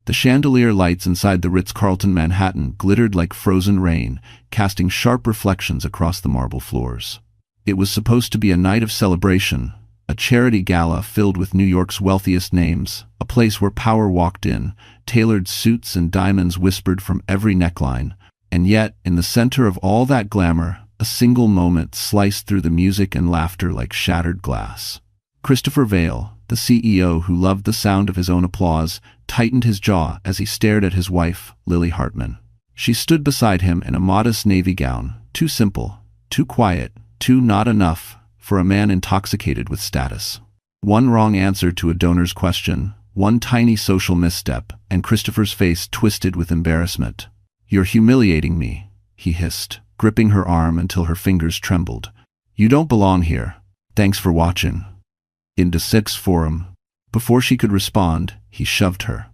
The chandelier lights inside the Ritz-Carlton Manhattan glittered like frozen rain, casting sharp reflections across the marble floors. It was supposed to be a night of celebration, a charity gala filled with New York's wealthiest names, a place where power walked in, tailored suits and diamonds whispered from every neckline. And yet, in the center of all that glamour, a single moment sliced through the music and laughter like shattered glass. Christopher Vail, the CEO who loved the sound of his own applause, tightened his jaw as he stared at his wife, Lily Hartman. She stood beside him in a modest navy gown, too simple, too quiet, too not enough for a man intoxicated with status. One wrong answer to a donor's question, one tiny social misstep, and Christopher's face twisted with embarrassment. "You're humiliating me," he hissed, gripping her arm until her fingers trembled. "You don't belong here. Thanks for watching." Into Six Forum. Before she could respond, he shoved her.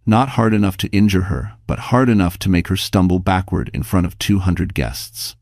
Not hard enough to injure her, but hard enough to make her stumble backward in front of 200 guests.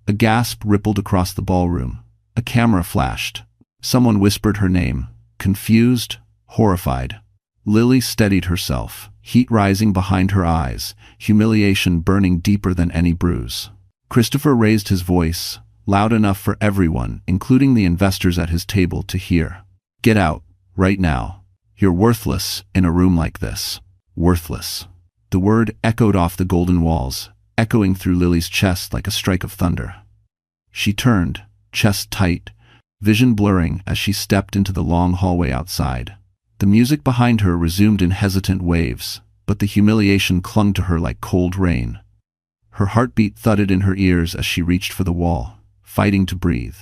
A gasp rippled across the ballroom. A camera flashed. Someone whispered her name, confused, horrified. Lily steadied herself, heat rising behind her eyes, humiliation burning deeper than any bruise. Christopher raised his voice, loud enough for everyone, including the investors at his table, to hear. "Get out, right now. You're worthless in a room like this. Worthless." The word echoed off the golden walls, echoing through Lily's chest like a strike of thunder. She turned, chest tight, vision blurring as she stepped into the long hallway outside. The music behind her resumed in hesitant waves, but the humiliation clung to her like cold rain. Her heartbeat thudded in her ears as she reached for the wall, fighting to breathe.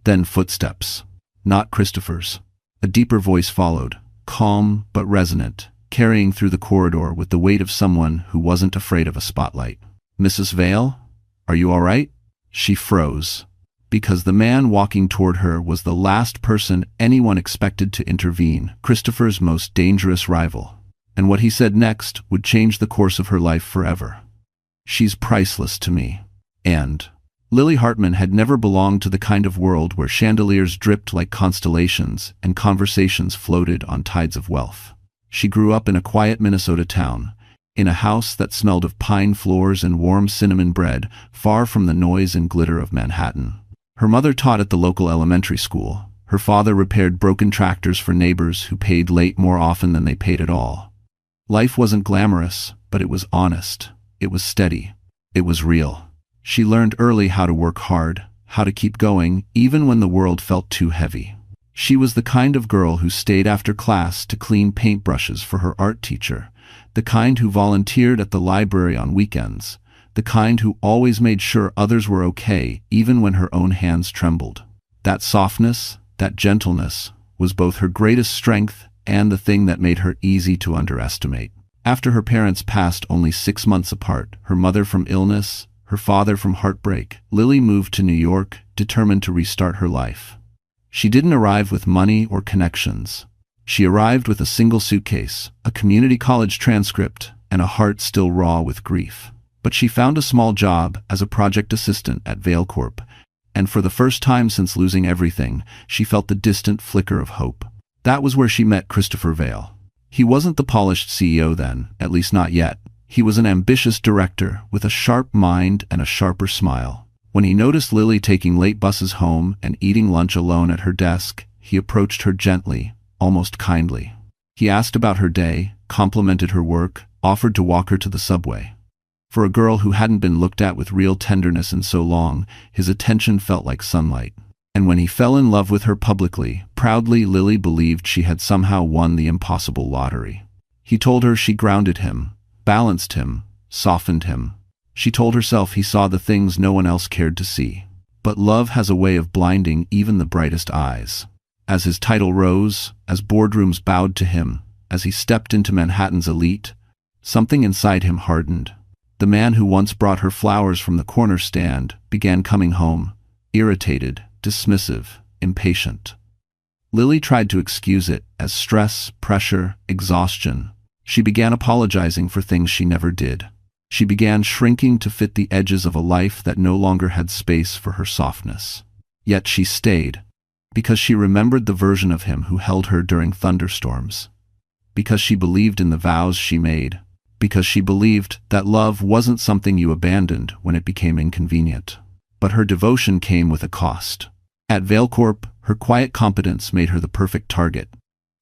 Then footsteps. Not Christopher's. A deeper voice followed, calm but resonant, carrying through the corridor with the weight of someone who wasn't afraid of a spotlight. "Mrs. Vail? Are you all right?" She froze, because the man walking toward her was the last person anyone expected to intervene, Christopher's most dangerous rival. And what he said next would change the course of her life forever. "She's priceless to me." And Lily Hartman had never belonged to the kind of world where chandeliers dripped like constellations and conversations floated on tides of wealth. She grew up in a quiet Minnesota town, in a house that smelled of pine floors and warm cinnamon bread, far from the noise and glitter of Manhattan. Her mother taught at the local elementary school. Her father repaired broken tractors for neighbors who paid late more often than they paid at all. Life wasn't glamorous, but it was honest. It was steady. It was real. She learned early how to work hard, how to keep going, even when the world felt too heavy. She was the kind of girl who stayed after class to clean paintbrushes for her art teacher, the kind who volunteered at the library on weekends, the kind who always made sure others were okay, even when her own hands trembled. That softness, that gentleness, was both her greatest strength and the thing that made her easy to underestimate. After her parents passed only 6 months apart, her mother from illness, her father from heartbreak, Lily moved to New York, determined to restart her life. She didn't arrive with money or connections. She arrived with a single suitcase, a community college transcript, and a heart still raw with grief. But she found a small job as a project assistant at Vail Corp, and for the first time since losing everything, she felt the distant flicker of hope. That was where she met Christopher Vail. He wasn't the polished CEO then, at least not yet. He was an ambitious director with a sharp mind and a sharper smile. When he noticed Lily taking late buses home and eating lunch alone at her desk, he approached her gently, almost kindly. He asked about her day, complimented her work, offered to walk her to the subway. For a girl who hadn't been looked at with real tenderness in so long, his attention felt like sunlight. And when he fell in love with her publicly, proudly, Lily believed she had somehow won the impossible lottery. He told her she grounded him, balanced him, softened him. She told herself he saw the things no one else cared to see. But love has a way of blinding even the brightest eyes. As his title rose, as boardrooms bowed to him, as he stepped into Manhattan's elite, something inside him hardened. The man who once brought her flowers from the corner stand began coming home, irritated, dismissive, impatient. Lily tried to excuse it as stress, pressure, exhaustion. She began apologizing for things she never did. She began shrinking to fit the edges of a life that no longer had space for her softness. Yet she stayed, because she remembered the version of him who held her during thunderstorms. because she believed in the vows she made, because she believed that love wasn't something you abandoned when it became inconvenient. But her devotion came with a cost. At Valecorp, her quiet competence made her the perfect target.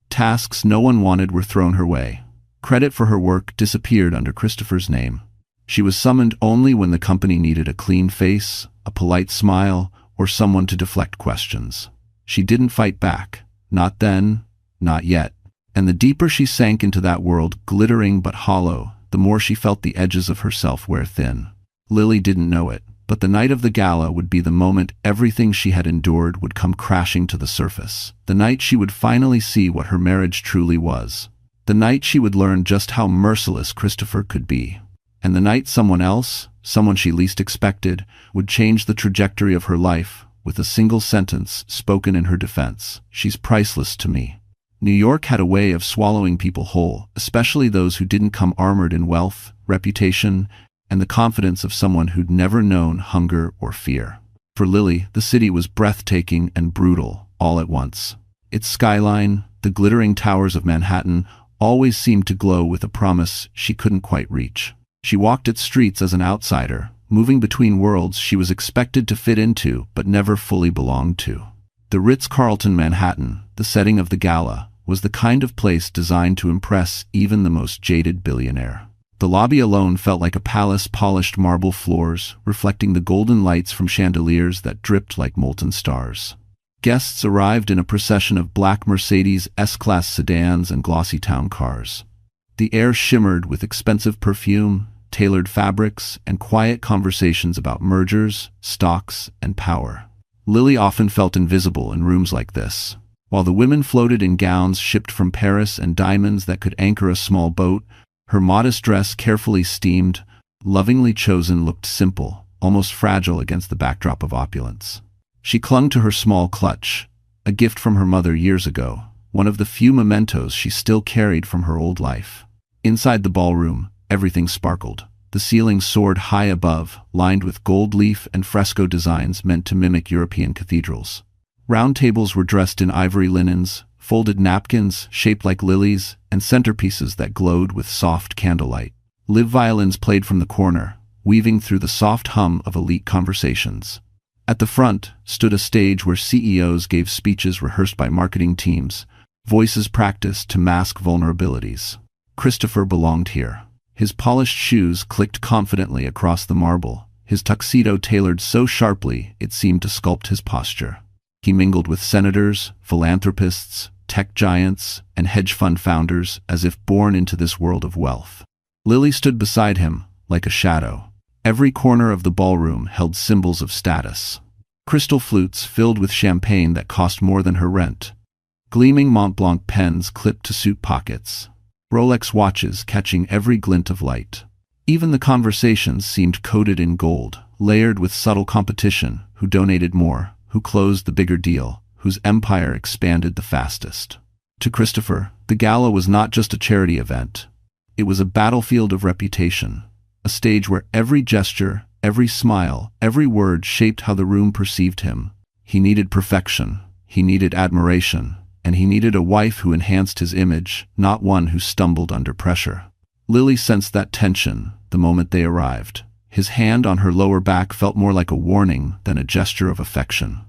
Tasks no one wanted were thrown her way. Credit for her work disappeared under Christopher's name. She was summoned only when the company needed a clean face, a polite smile, or someone to deflect questions. She didn't fight back. Not then, not yet. And the deeper she sank into that world, glittering but hollow, the more she felt the edges of herself wear thin. Lily didn't know it, but the night of the gala would be the moment everything she had endured would come crashing to the surface. The night she would finally see what her marriage truly was. The night she would learn just how merciless Christopher could be. And the night someone else, someone she least expected, would change the trajectory of her life with a single sentence spoken in her defense. "She's priceless to me." New York had a way of swallowing people whole, especially those who didn't come armored in wealth, reputation, and the confidence of someone who'd never known hunger or fear. For Lily, the city was breathtaking and brutal, all at once. Its skyline, the glittering towers of Manhattan, always seemed to glow with a promise she couldn't quite reach. She walked its streets as an outsider, moving between worlds she was expected to fit into but never fully belonged to. The Ritz-Carlton Manhattan, the setting of the gala, was the kind of place designed to impress even the most jaded billionaire. The lobby alone felt like a palace, polished marble floors, reflecting the golden lights from chandeliers that dripped like molten stars. Guests arrived in a procession of black Mercedes S-Class sedans and glossy town cars. The air shimmered with expensive perfume, tailored fabrics, and quiet conversations about mergers, stocks, and power. Lily often felt invisible in rooms like this. While the women floated in gowns shipped from Paris and diamonds that could anchor a small boat, her modest dress, carefully steamed, lovingly chosen, looked simple, almost fragile against the backdrop of opulence. She clung to her small clutch, a gift from her mother years ago, one of the few mementos she still carried from her old life. Inside the ballroom, everything sparkled. The ceiling soared high above, lined with gold leaf and fresco designs meant to mimic European cathedrals. Round tables were dressed in ivory linens, folded napkins shaped like lilies, and centerpieces that glowed with soft candlelight. Live violins played from the corner, weaving through the soft hum of elite conversations. At the front stood a stage where CEOs gave speeches rehearsed by marketing teams, voices practiced to mask vulnerabilities. Christopher belonged here. His polished shoes clicked confidently across the marble, his tuxedo tailored so sharply it seemed to sculpt his posture. He mingled with senators, philanthropists, tech giants, and hedge fund founders as if born into this world of wealth. Lily stood beside him, like a shadow. Every corner of the ballroom held symbols of status. Crystal flutes filled with champagne that cost more than her rent. Gleaming Mont Blanc pens clipped to suit pockets. Rolex watches catching every glint of light. Even the conversations seemed coated in gold, layered with subtle competition, who donated more, who closed the bigger deal, whose empire expanded the fastest. To Christopher, the gala was not just a charity event. It was a battlefield of reputation, a stage where every gesture, every smile, every word shaped how the room perceived him. He needed perfection, he needed admiration, and he needed a wife who enhanced his image, not one who stumbled under pressure. Lily sensed that tension the moment they arrived. His hand on her lower back felt more like a warning than a gesture of affection.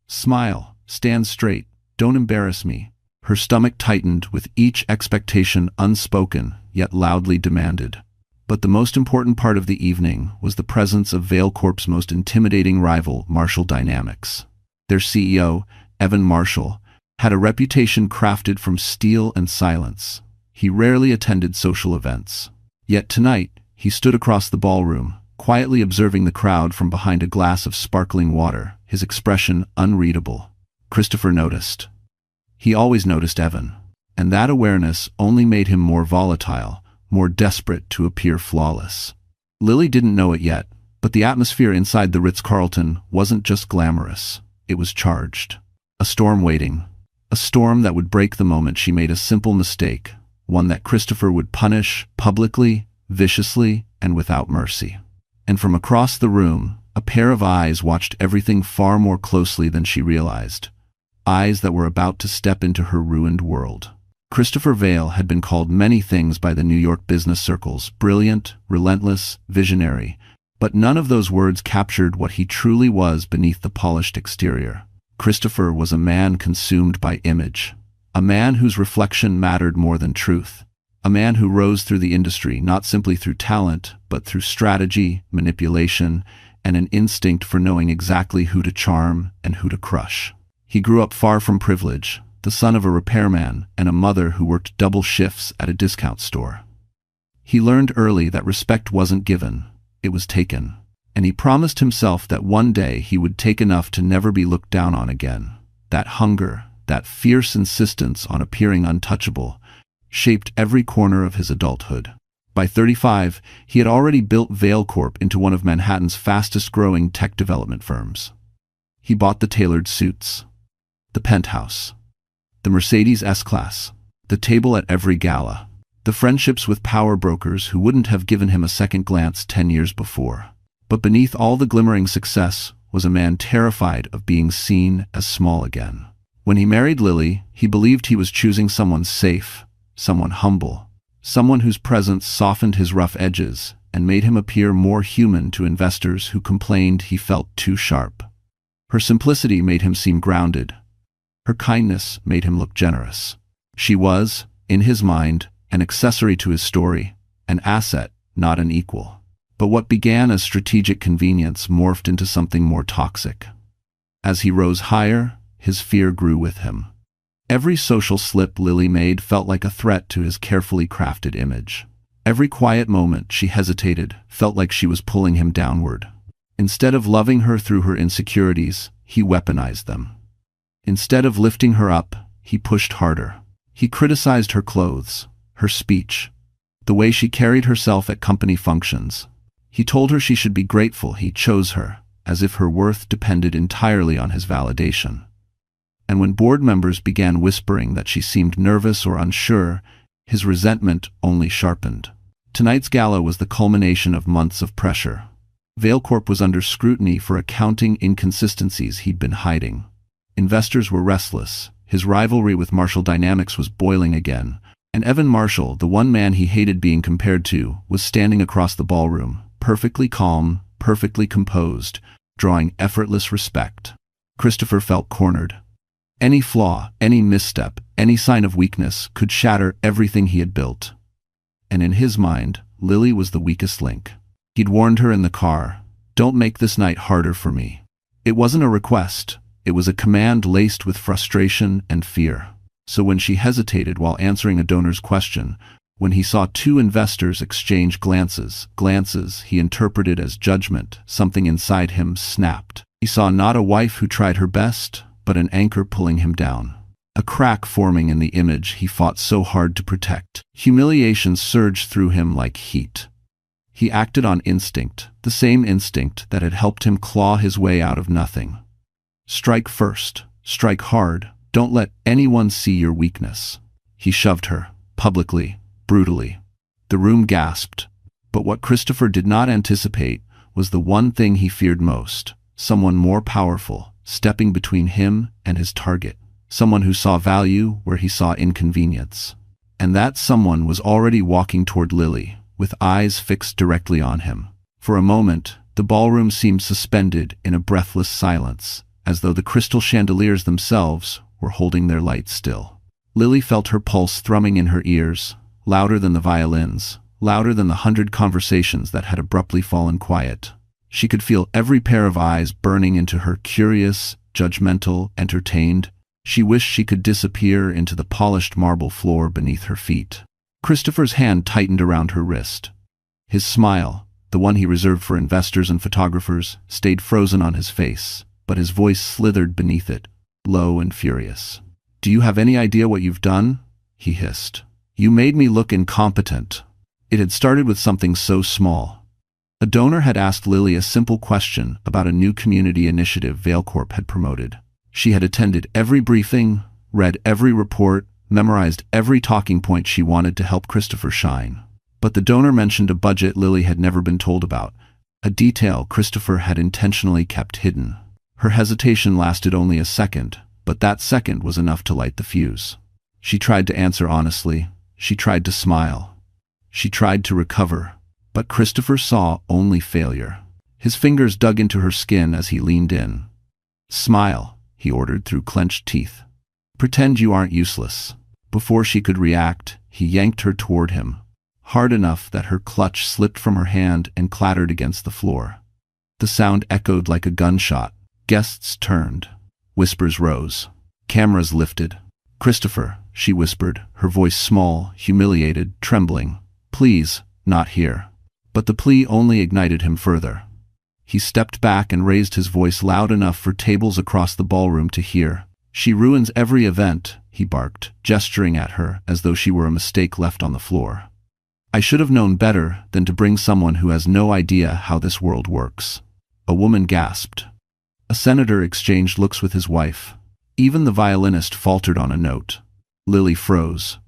"Smile, stand straight, don't embarrass me." Her stomach tightened with each expectation unspoken, yet loudly demanded. But the most important part of the evening was the presence of Valecorp's most intimidating rival, Marshall Dynamics. Their CEO, Evan Marshall, had a reputation crafted from steel and silence. He rarely attended social events. Yet tonight, he stood across the ballroom, quietly observing the crowd from behind a glass of sparkling water, his expression unreadable. Christopher noticed. He always noticed Evan, and that awareness only made him more volatile, more desperate to appear flawless. Lily didn't know it yet, but the atmosphere inside the Ritz-Carlton wasn't just glamorous, it was charged. A storm waiting. A storm that would break the moment she made a simple mistake, one that Christopher would punish publicly, viciously, and without mercy. And from across the room, a pair of eyes watched everything far more closely than she realized. Eyes that were about to step into her ruined world. Christopher Vail had been called many things by the New York business circles: brilliant, relentless, visionary, but none of those words captured what he truly was beneath the polished exterior. Christopher was a man consumed by image, a man whose reflection mattered more than truth, a man who rose through the industry not simply through talent, but through strategy, manipulation, and an instinct for knowing exactly who to charm and who to crush. He grew up far from privilege, the son of a repairman and a mother who worked double shifts at a discount store. He learned early that respect wasn't given, it was taken, and he promised himself that one day he would take enough to never be looked down on again. That hunger, that fierce insistence on appearing untouchable, shaped every corner of his adulthood. By 35, he had already built Vail Corp into one of Manhattan's fastest-growing tech development firms. He bought the tailored suits, the penthouse, the Mercedes S-Class, the table at every gala, the friendships with power brokers who wouldn't have given him a second glance 10 years before. But beneath all the glimmering success was a man terrified of being seen as small again. When he married Lily, he believed he was choosing someone safe, someone humble, someone whose presence softened his rough edges and made him appear more human to investors who complained he felt too sharp. Her simplicity made him seem grounded. Her kindness made him look generous. She was, in his mind, an accessory to his story, an asset, not an equal. But what began as strategic convenience morphed into something more toxic. As he rose higher, his fear grew with him. Every social slip Lily made felt like a threat to his carefully crafted image. Every quiet moment she hesitated felt like she was pulling him downward. Instead of loving her through her insecurities, he weaponized them. Instead of lifting her up, he pushed harder. He criticized her clothes, her speech, the way she carried herself at company functions. He told her she should be grateful he chose her, as if her worth depended entirely on his validation. And when board members began whispering that she seemed nervous or unsure, his resentment only sharpened. Tonight's gala was the culmination of months of pressure. Vail Corp was under scrutiny for accounting inconsistencies he'd been hiding. Investors were restless, his rivalry with Marshall Dynamics was boiling again, and Evan Marshall, the one man he hated being compared to, was standing across the ballroom, perfectly calm, perfectly composed, drawing effortless respect. Christopher felt cornered. Any flaw, any misstep, any sign of weakness could shatter everything he had built. And in his mind, Lily was the weakest link. He'd warned her in the car, "Don't make this night harder for me." It wasn't a request, it was a command laced with frustration and fear. So when she hesitated while answering a donor's question, when he saw two investors exchange glances he interpreted as judgment, something inside him snapped. He saw not a wife who tried her best, but an anchor pulling him down. A crack forming in the image he fought so hard to protect. Humiliation surged through him like heat. He acted on instinct, the same instinct that had helped him claw his way out of nothing. Strike first, strike hard, don't let anyone see your weakness. He shoved her, publicly, brutally. The room gasped, but what Christopher did not anticipate was the one thing he feared most: someone more powerful, stepping between him and his target. Someone who saw value where he saw inconvenience. And that someone was already walking toward Lily, with eyes fixed directly on him. For a moment, the ballroom seemed suspended in a breathless silence, as though the crystal chandeliers themselves were holding their light still. Lily felt her pulse thrumming in her ears, louder than the violins, louder than the 100 conversations that had abruptly fallen quiet. She could feel every pair of eyes burning into her, curious, judgmental, entertained. She wished she could disappear into the polished marble floor beneath her feet. Christopher's hand tightened around her wrist. His smile, the one he reserved for investors and photographers, stayed frozen on his face, but his voice slithered beneath it, low and furious. "Do you have any idea what you've done?" he hissed. "You made me look incompetent." It had started with something so small. A donor had asked Lily a simple question about a new community initiative Vail Corp had promoted. She had attended every briefing, read every report, memorized every talking point she wanted to help Christopher shine. But the donor mentioned a budget Lily had never been told about, a detail Christopher had intentionally kept hidden. Her hesitation lasted only a second, but that second was enough to light the fuse. She tried to answer honestly. She tried to smile. She tried to recover. But Christopher saw only failure. His fingers dug into her skin as he leaned in. "Smile," he ordered through clenched teeth. "Pretend you aren't useless." Before she could react, he yanked her toward him, hard enough that her clutch slipped from her hand and clattered against the floor. The sound echoed like a gunshot. Guests turned. Whispers rose. Cameras lifted. "Christopher," she whispered, her voice small, humiliated, trembling. "Please, not here." But the plea only ignited him further. He stepped back and raised his voice loud enough for tables across the ballroom to hear. "She ruins every event," he barked, gesturing at her as though she were a mistake left on the floor. "I should have known better than to bring someone who has no idea how this world works." A woman gasped. A senator exchanged looks with his wife. Even the violinist faltered on a note. Lily froze.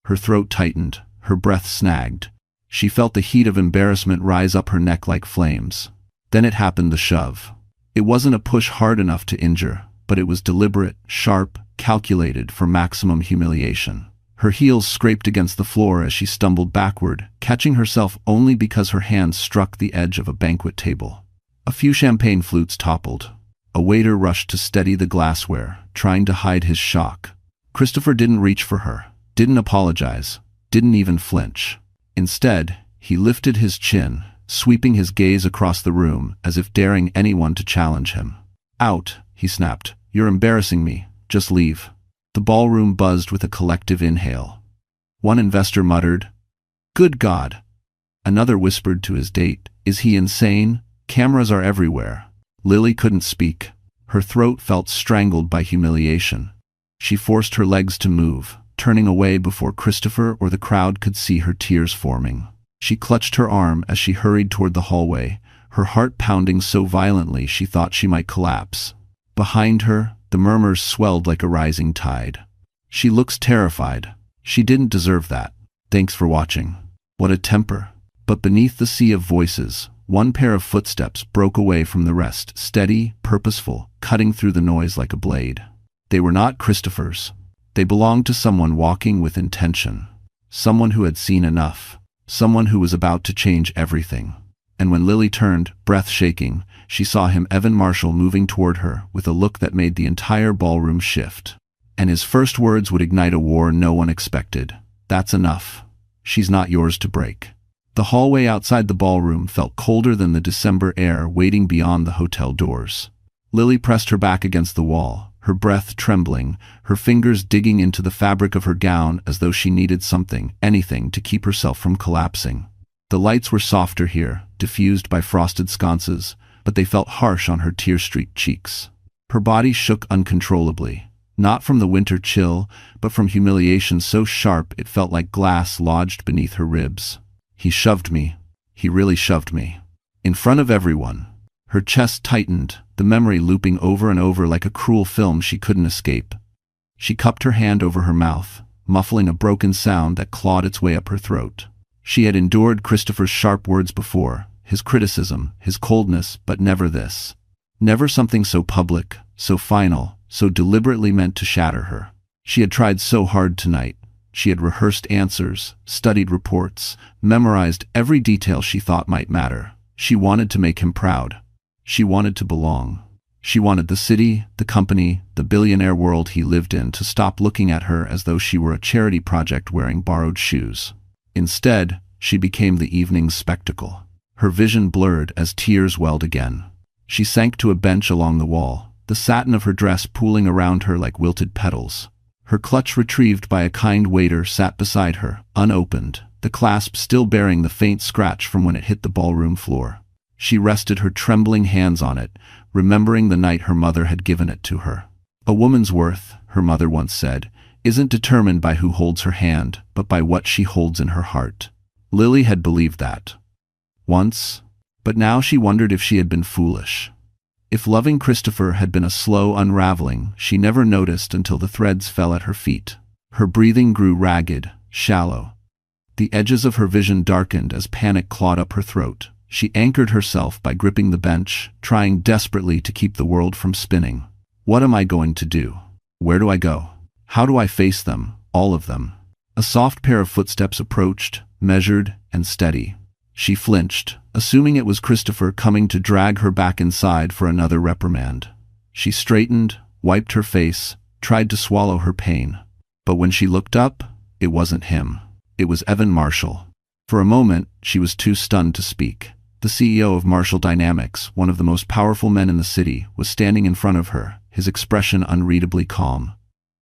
Her throat tightened, her breath snagged. She felt the heat of embarrassment rise up her neck like flames. Then it happened, the shove. It wasn't a push hard enough to injure, but it was deliberate, sharp, calculated for maximum humiliation. Her heels scraped against the floor as she stumbled backward, catching herself only because her hands struck the edge of a banquet table. A few champagne flutes toppled. A waiter rushed to steady the glassware, trying to hide his shock. Christopher didn't reach for her, didn't apologize, didn't even flinch. Instead, he lifted his chin, sweeping his gaze across the room as if daring anyone to challenge him. "Out," he snapped. "You're embarrassing me. Just leave." The ballroom buzzed with a collective inhale. One investor muttered, "Good God." Another whispered to his date, "Is he insane? Cameras are everywhere." Lily couldn't speak. Her throat felt strangled by humiliation. She forced her legs to move, turning away before Christopher or the crowd could see her tears forming. She clutched her arm as she hurried toward the hallway, her heart pounding so violently she thought she might collapse. Behind her, the murmurs swelled like a rising tide. "She looks terrified. She didn't deserve that. Thanks for watching." What a temper. But beneath the sea of voices, one pair of footsteps broke away from the rest, steady, purposeful, cutting through the noise like a blade. They were not Christopher's. They belonged to someone walking with intention. Someone who had seen enough. Someone who was about to change everything. And when Lily turned, breath shaking, she saw him, Evan Marshall, moving toward her with a look that made the entire ballroom shift. And his first words would ignite a war no one expected. "That's enough. She's not yours to break." The hallway outside the ballroom felt colder than the December air waiting beyond the hotel doors. Lily pressed her back against the wall, her breath trembling, her fingers digging into the fabric of her gown as though she needed something, anything, to keep herself from collapsing. The lights were softer here, diffused by frosted sconces, but they felt harsh on her tear-streaked cheeks. Her body shook uncontrollably, not from the winter chill, but from humiliation so sharp it felt like glass lodged beneath her ribs. "He shoved me. He really shoved me." In front of everyone. Her chest tightened, the memory looping over and over like a cruel film she couldn't escape. She cupped her hand over her mouth, muffling a broken sound that clawed its way up her throat. She had endured Christopher's sharp words before, his criticism, his coldness, but never this. Never something so public, so final, so deliberately meant to shatter her. She had tried so hard tonight. She had rehearsed answers, studied reports, memorized every detail she thought might matter. She wanted to make him proud. She wanted to belong. She wanted the city, the company, the billionaire world he lived in to stop looking at her as though she were a charity project wearing borrowed shoes. Instead, she became the evening's spectacle. Her vision blurred as tears welled again. She sank to a bench along the wall, the satin of her dress pooling around her like wilted petals. Her clutch retrieved by a kind waiter sat beside her, unopened, the clasp still bearing the faint scratch from when it hit the ballroom floor. She rested her trembling hands on it, remembering the night her mother had given it to her. "A woman's worth," her mother once said, "isn't determined by who holds her hand, but by what she holds in her heart." Lily had believed that. Once. But now she wondered if she had been foolish. If loving Christopher had been a slow unraveling she never noticed until the threads fell at her feet. Her breathing grew ragged, shallow. The edges of her vision darkened as panic clawed up her throat. She anchored herself by gripping the bench, trying desperately to keep the world from spinning. What am I going to do? Where do I go? How do I face them, all of them. A soft pair of footsteps approached, measured and steady. She flinched, assuming it was Christopher coming to drag her back inside for another reprimand. She straightened, wiped her face, tried to swallow her pain. But when she looked up, it wasn't him. It was Evan Marshall. For a moment, she was too stunned to speak. The CEO of Marshall Dynamics, one of the most powerful men in the city, was standing in front of her, his expression unreadably calm.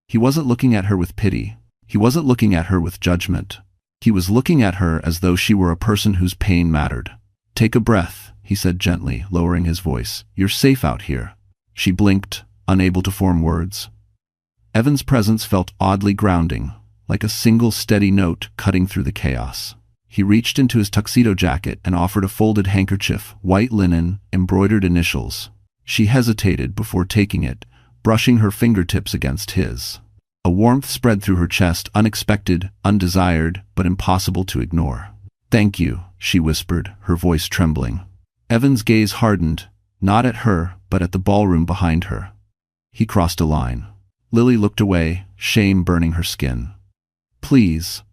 He wasn't looking at her with pity. He wasn't looking at her with judgment. He was looking at her as though she were a person whose pain mattered. "Take a breath," he said gently, lowering his voice. "You're safe out here." She blinked, unable to form words. Evan's presence felt oddly grounding, like a single steady note cutting through the chaos. He reached into his tuxedo jacket and offered a folded handkerchief, white linen, embroidered initials. She hesitated before taking it, brushing her fingertips against his. A warmth spread through her chest, unexpected, undesired, but impossible to ignore. "Thank you," she whispered, her voice trembling. Evan's gaze hardened, not at her, but at the ballroom behind her. He crossed a line. Lily looked away, shame burning her skin. "Please,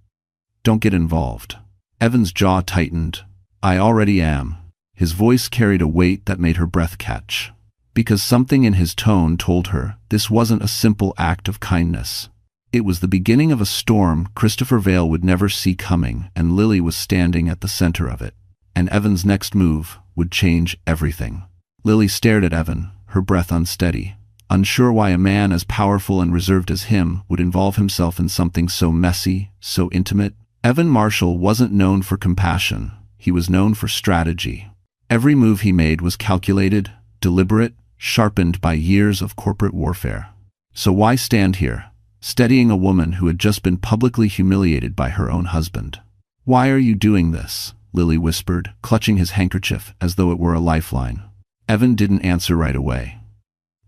don't get involved." Evan's jaw tightened. "I already am." His voice carried a weight that made her breath catch. Because something in his tone told her this wasn't a simple act of kindness. It was the beginning of a storm Christopher Vale would never see coming, and Lily was standing at the center of it. And Evan's next move would change everything. Lily stared at Evan, her breath unsteady, unsure why a man as powerful and reserved as him would involve himself in something so messy, so intimate. Evan Marshall wasn't known for compassion. He was known for strategy. Every move he made was calculated, deliberate, sharpened by years of corporate warfare. So why stand here, steadying a woman who had just been publicly humiliated by her own husband? "Why are you doing this?" Lily whispered, clutching his handkerchief as though it were a lifeline. Evan didn't answer right away.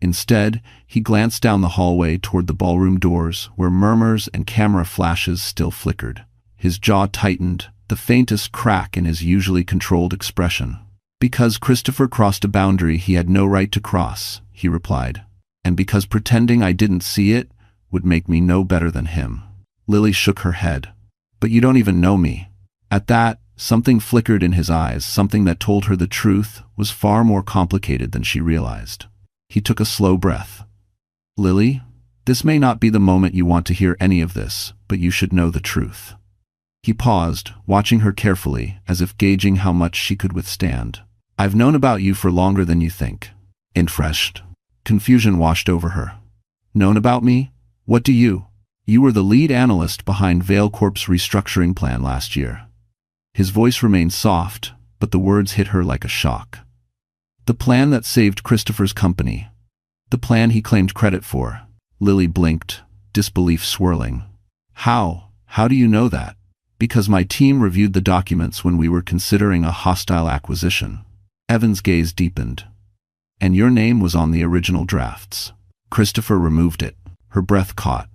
Instead, he glanced down the hallway toward the ballroom doors, where murmurs and camera flashes still flickered. His jaw tightened, the faintest crack in his usually controlled expression. "Because Christopher crossed a boundary he had no right to cross," he replied. "And because pretending I didn't see it would make me no better than him." Lily shook her head. "But you don't even know me." At that, something flickered in his eyes, something that told her the truth was far more complicated than she realized. He took a slow breath. "Lily, this may not be the moment you want to hear any of this, but you should know the truth." He paused, watching her carefully, as if gauging how much she could withstand. "I've known about you for longer than you think." Infreshed. Confusion washed over her. "Known about me? What do you? You were the lead analyst behind Vale Corp's restructuring plan last year." His voice remained soft, but the words hit her like a shock. "The plan that saved Christopher's company. The plan he claimed credit for." Lily blinked, disbelief swirling. "How? How do you know that?" "Because my team reviewed the documents when we were considering a hostile acquisition." Evan's gaze deepened. "And your name was on the original drafts." Christopher removed it. Her breath caught.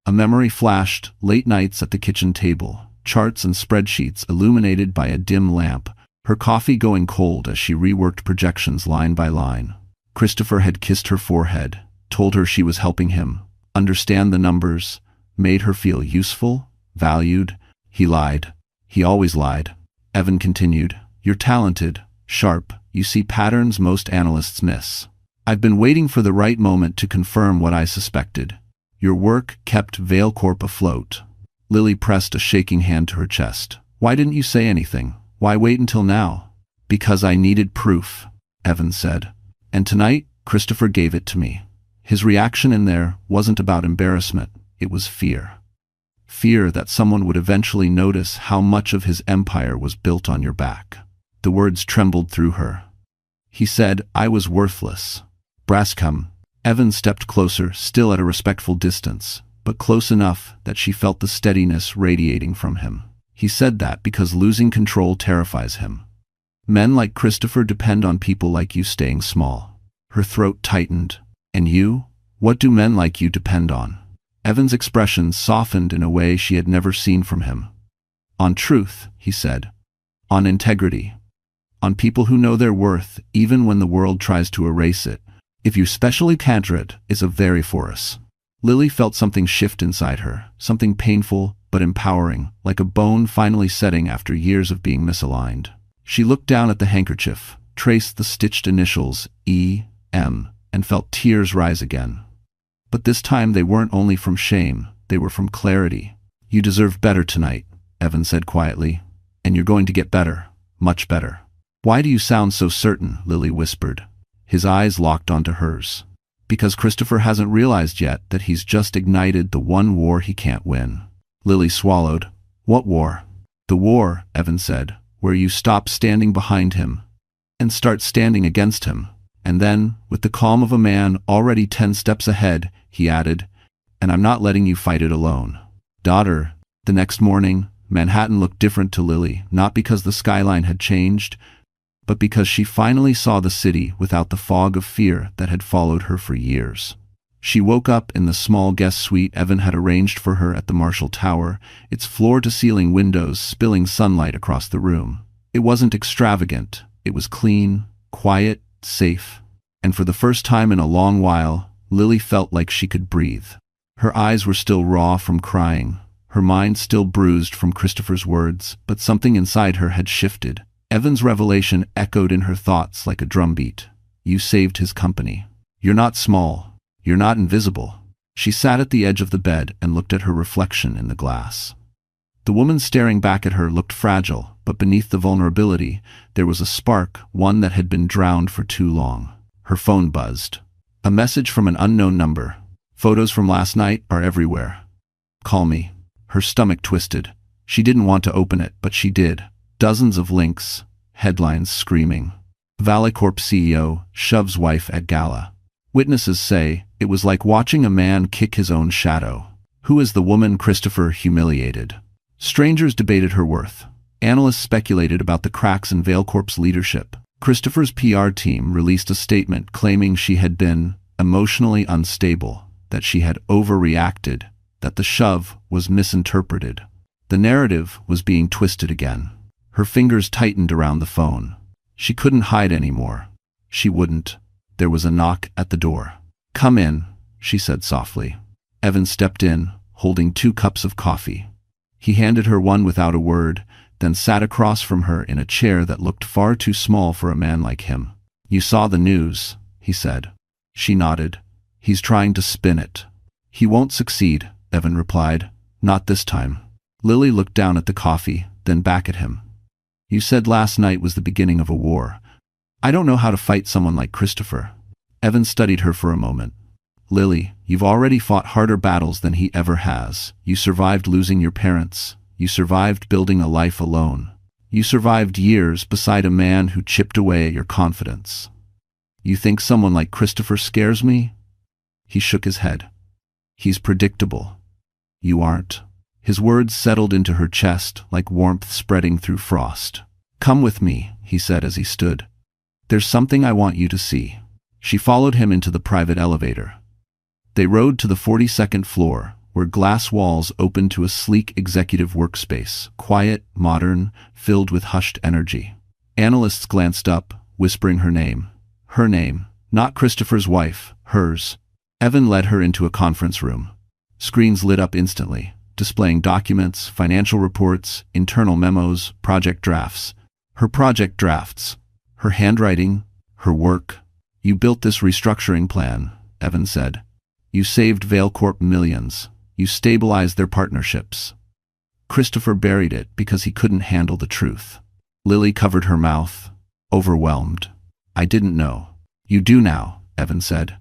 A memory flashed, late nights at the kitchen table, charts and spreadsheets illuminated by a dim lamp, her coffee going cold as she reworked projections line by line. Christopher had kissed her forehead, told her she was helping him understand the numbers, made her feel useful, valued. He lied. He always lied. Evan continued, "You're talented, sharp, you see patterns most analysts miss. I've been waiting for the right moment to confirm what I suspected. Your work kept Vale Corp afloat." Lily pressed a shaking hand to her chest. "Why didn't you say anything? Why wait until now?" "Because I needed proof," Evan said. "And tonight, Christopher gave it to me." His reaction in there wasn't about embarrassment, it was fear. Fear that someone would eventually notice how much of his empire was built on your back. The words trembled through her. He said, "I was worthless." Brascom. Evan stepped closer, still at a respectful distance, but close enough that she felt the steadiness radiating from him. He said that because losing control terrifies him. Men like Christopher depend on people like you staying small. Her throat tightened. "And you? What do men like you depend on?" Evan's expression softened in a way she had never seen from him. "On truth," he said. "On integrity. On people who know their worth, even when the world tries to erase it. If you specially can't it, it's a very for us." Lily felt something shift inside her, something painful but empowering, like a bone finally setting after years of being misaligned. She looked down at the handkerchief, traced the stitched initials E.M., and felt tears rise again. But this time they weren't only from shame, they were from clarity. "You deserve better tonight," Evan said quietly. "And you're going to get better, much better." "Why do you sound so certain?" Lily whispered. His eyes locked onto hers. "Because Christopher hasn't realized yet that he's just ignited the one war he can't win." Lily swallowed. "What war?" "The war," Evan said, "where you stop standing behind him and start standing against him." And then, with the calm of a man already 10 steps ahead, he added, "And I'm not letting you fight it alone." "Daughter." The next morning, Manhattan looked different to Lily, not because the skyline had changed, but because she finally saw the city without the fog of fear that had followed her for years. She woke up in the small guest suite Evan had arranged for her at the Marshall Tower, its floor-to-ceiling windows spilling sunlight across the room. It wasn't extravagant. It was clean, quiet, safe. And for the first time in a long while, Lily felt like she could breathe. Her eyes were still raw from crying, her mind still bruised from Christopher's words, but something inside her had shifted. Evan's revelation echoed in her thoughts like a drumbeat. "You saved his company. You're not small. You're not invisible." She sat at the edge of the bed and looked at her reflection in the glass. The woman staring back at her looked fragile, but beneath the vulnerability, there was a spark, one that had been drowned for too long. Her phone buzzed. A message from an unknown number. "Photos from last night are everywhere. Call me." Her stomach twisted. She didn't want to open it, but she did. Dozens of links, headlines screaming. Valicorp CEO shoves wife at gala. Witnesses say it was like watching a man kick his own shadow. Who is the woman Christopher humiliated? Strangers debated her worth. Analysts speculated about the cracks in Valicorp's leadership. Christopher's PR team released a statement claiming she had been emotionally unstable, that she had overreacted, that the shove was misinterpreted. The narrative was being twisted again. Her fingers tightened around the phone. She couldn't hide anymore. She wouldn't. There was a knock at the door. "Come in," she said softly. Evan stepped in, holding 2 cups of coffee. He handed her one without a word, then sat across from her in a chair that looked far too small for a man like him. "You saw the news," he said. She nodded. "He's trying to spin it." "He won't succeed," Evan replied. "Not this time." Lily looked down at the coffee, then back at him. "You said last night was the beginning of a war. I don't know how to fight someone like Christopher." Evan studied her for a moment. "Lily, you've already fought harder battles than he ever has. You survived losing your parents. You survived building a life alone. You survived years beside a man who chipped away at your confidence. You think someone like Christopher scares me?" He shook his head. "He's predictable. You aren't." His words settled into her chest like warmth spreading through frost. "Come with me," he said as he stood. "There's something I want you to see." She followed him into the private elevator. They rode to the 42nd floor, where glass walls opened to a sleek executive workspace, quiet, modern, filled with hushed energy. Analysts glanced up, whispering her name. Her name, not Christopher's wife, hers. Evan led her into a conference room. Screens lit up instantly, displaying documents, financial reports, internal memos, project drafts. Her project drafts. Her handwriting. Her work. "You built this restructuring plan," Evan said. "You saved Valicorp millions. You stabilized their partnerships." Christopher buried it because he couldn't handle the truth. Lily covered her mouth, overwhelmed. "I didn't know." "You do now," Evan said.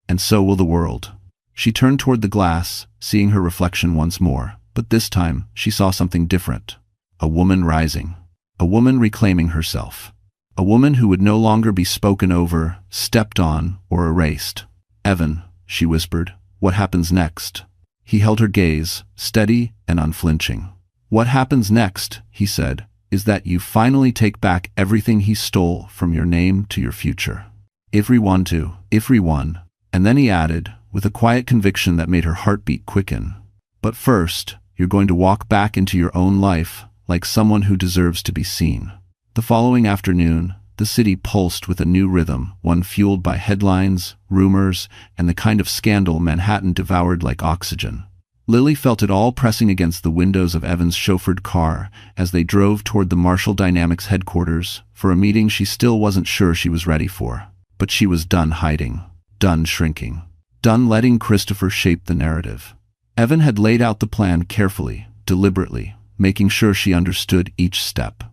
"And so will the world." She turned toward the glass, seeing her reflection once more, but this time she saw something different. A woman rising. A woman reclaiming herself. A woman who would no longer be spoken over, stepped on, or erased. "Evan," she whispered, "what happens next?" He held her gaze, steady and unflinching. "What happens next," he said, "is that you finally take back everything he stole from your name to your future. If we want to, if we won." And then he added, with a quiet conviction that made her heartbeat quicken, "But first, you're going to walk back into your own life like someone who deserves to be seen." The following afternoon, The city pulsed with a new rhythm, one fueled by headlines, rumors, and the kind of scandal Manhattan devoured like oxygen. Lily felt it all pressing against the windows of Evan's chauffeured car as they drove toward the Marshall Dynamics headquarters for a meeting she still wasn't sure she was ready for. But she was done hiding, done shrinking, done letting Christopher shape the narrative. Evan had laid out the plan carefully, deliberately, making sure she understood each step.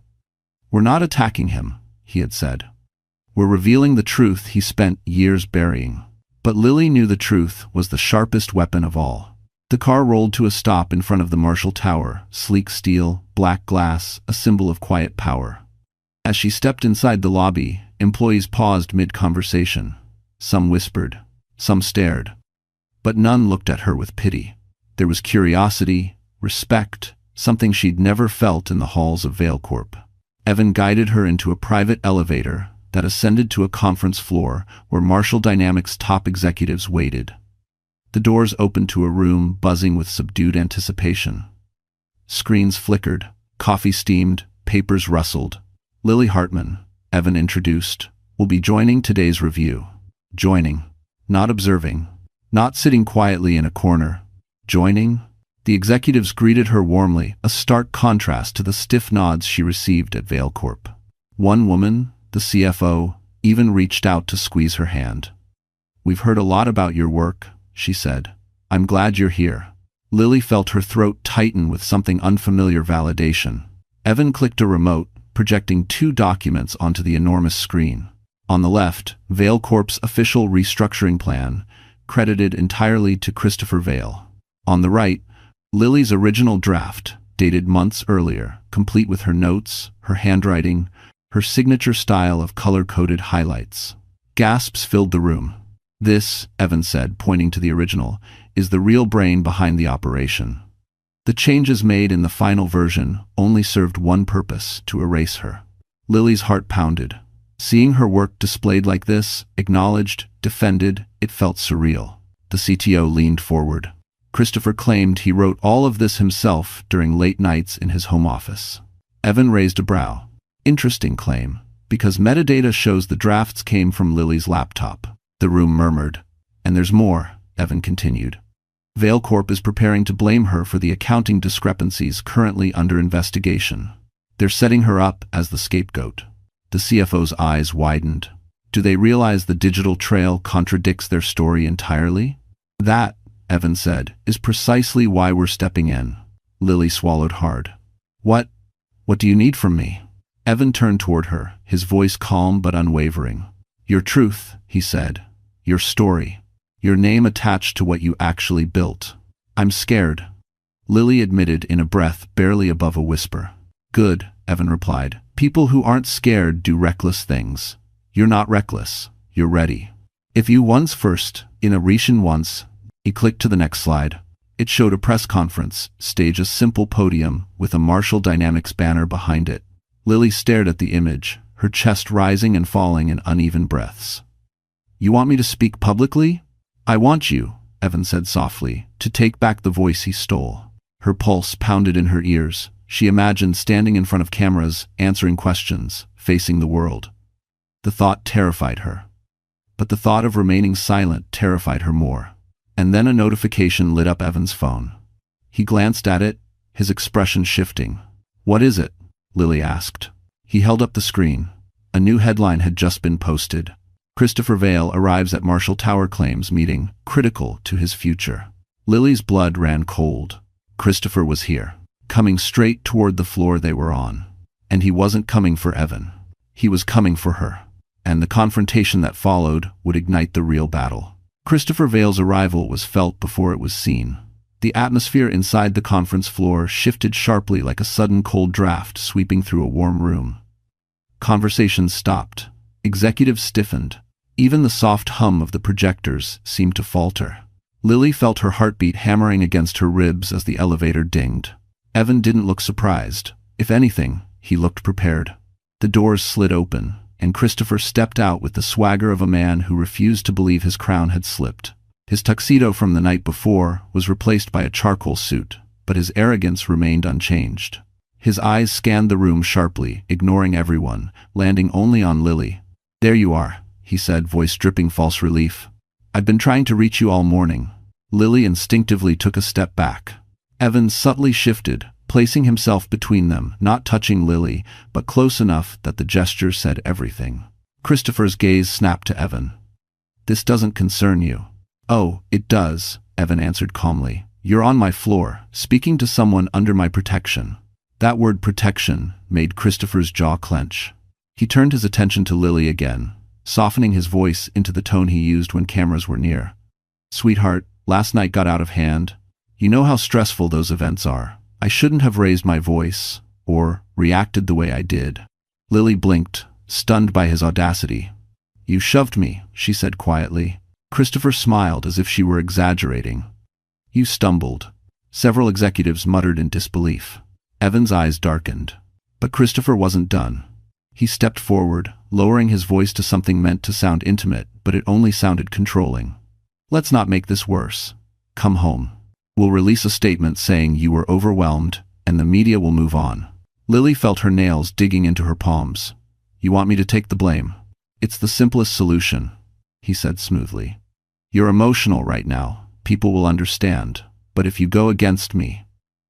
"We're not attacking him," he had said. "We're revealing the truth he spent years burying." But Lily knew the truth was the sharpest weapon of all. The car rolled to a stop in front of the Marshall Tower, sleek steel, black glass, a symbol of quiet power. As she stepped inside the lobby, employees paused mid-conversation. Some whispered, some stared. But none looked at her with pity. There was curiosity, respect, something she'd never felt in the halls of Vail Corp. Evan guided her into a private elevator that ascended to a conference floor where Marshall Dynamics top executives waited. The doors opened to a room buzzing with subdued anticipation. Screens flickered, coffee steamed, papers rustled. "Lily Hartman," Evan introduced, "will be joining today's review." Joining, not observing, not sitting quietly in a corner. Joining? The executives greeted her warmly, a stark contrast to the stiff nods she received at Vail Corp. One woman, the CFO, even reached out to squeeze her hand. "We've heard a lot about your work," she said. "I'm glad you're here." Lily felt her throat tighten with something unfamiliar validation. Evan clicked a remote, projecting 2 documents onto the enormous screen. On the left, Vail Corp's official restructuring plan, credited entirely to Christopher Vail. On the right, Lily's original draft, dated months earlier, complete with her notes, her handwriting, her signature style of color-coded highlights. Gasps filled the room. "This," Evan said, pointing to the original, "is the real brain behind the operation." The changes made in the final version only served one purpose: to erase her. Lily's heart pounded. Seeing her work displayed like this, acknowledged, defended, it felt surreal. The CTO leaned forward. Christopher claimed he wrote all of this himself during late nights in his home office. Evan raised a brow. "Interesting claim, because metadata shows the drafts came from Lily's laptop." The room murmured. "And there's more," Evan continued. "Vail Corp is preparing to blame her for the accounting discrepancies currently under investigation. They're setting her up as the scapegoat." The CFO's eyes widened. "Do they realize the digital trail contradicts their story entirely?" "That," Evan said, "is precisely why we're stepping in." Lily swallowed hard. What do you need from me?" Evan turned toward her, his voice calm but unwavering. "Your truth," he said. "Your story. Your name attached to what you actually built." "I'm scared," Lily admitted in a breath barely above a whisper. "Good," Evan replied. "People who aren't scared do reckless things. You're not reckless. You're ready. If you once first, in a Rishin once," he clicked to the next slide. It showed a press conference, stage a simple podium with a Marshall Dynamics banner behind it. Lily stared at the image, her chest rising and falling in uneven breaths. "You want me to speak publicly?" "I want you," Evan said softly, "to take back the voice he stole." Her pulse pounded in her ears. She imagined standing in front of cameras, answering questions, facing the world. The thought terrified her. But the thought of remaining silent terrified her more. And then a notification lit up Evan's phone. He glanced at it, his expression shifting. "What is it?" Lily asked. He held up the screen. A new headline had just been posted. "Christopher Vail arrives at Marshall Tower claims meeting, critical to his future." Lily's blood ran cold. Christopher was here, coming straight toward the floor they were on. And he wasn't coming for Evan. He was coming for her. And the confrontation that followed would ignite the real battle. Christopher Vail's arrival was felt before it was seen. The atmosphere inside the conference floor shifted sharply like a sudden cold draft sweeping through a warm room. Conversations stopped. Executives stiffened. Even the soft hum of the projectors seemed to falter. Lily felt her heartbeat hammering against her ribs as the elevator dinged. Evan didn't look surprised. If anything, he looked prepared. The doors slid open, and Christopher stepped out with the swagger of a man who refused to believe his crown had slipped. His tuxedo from the night before was replaced by a charcoal suit, but his arrogance remained unchanged. His eyes scanned the room sharply, ignoring everyone, landing only on Lily. "There you are," he said, voice dripping false relief. "I've been trying to reach you all morning." Lily instinctively took a step back. Evan subtly shifted, placing himself between them, not touching Lily, but close enough that the gesture said everything. Christopher's gaze snapped to Evan. "This doesn't concern you." "Oh, it does," Evan answered calmly. "You're on my floor, speaking to someone under my protection." That word protection made Christopher's jaw clench. He turned his attention to Lily again, softening his voice into the tone he used when cameras were near. "Sweetheart, last night got out of hand. You know how stressful those events are. I shouldn't have raised my voice, or reacted the way I did." Lily blinked, stunned by his audacity. "You shoved me," she said quietly. Christopher smiled as if she were exaggerating. "You stumbled." Several executives muttered in disbelief. Evan's eyes darkened. But Christopher wasn't done. He stepped forward, lowering his voice to something meant to sound intimate, but it only sounded controlling. "Let's not make this worse. Come home. We'll release a statement saying you were overwhelmed, and the media will move on." Lily felt her nails digging into her palms. "You want me to take the blame?" "It's the simplest solution," he said smoothly. "You're emotional right now. People will understand. But if you go against me—"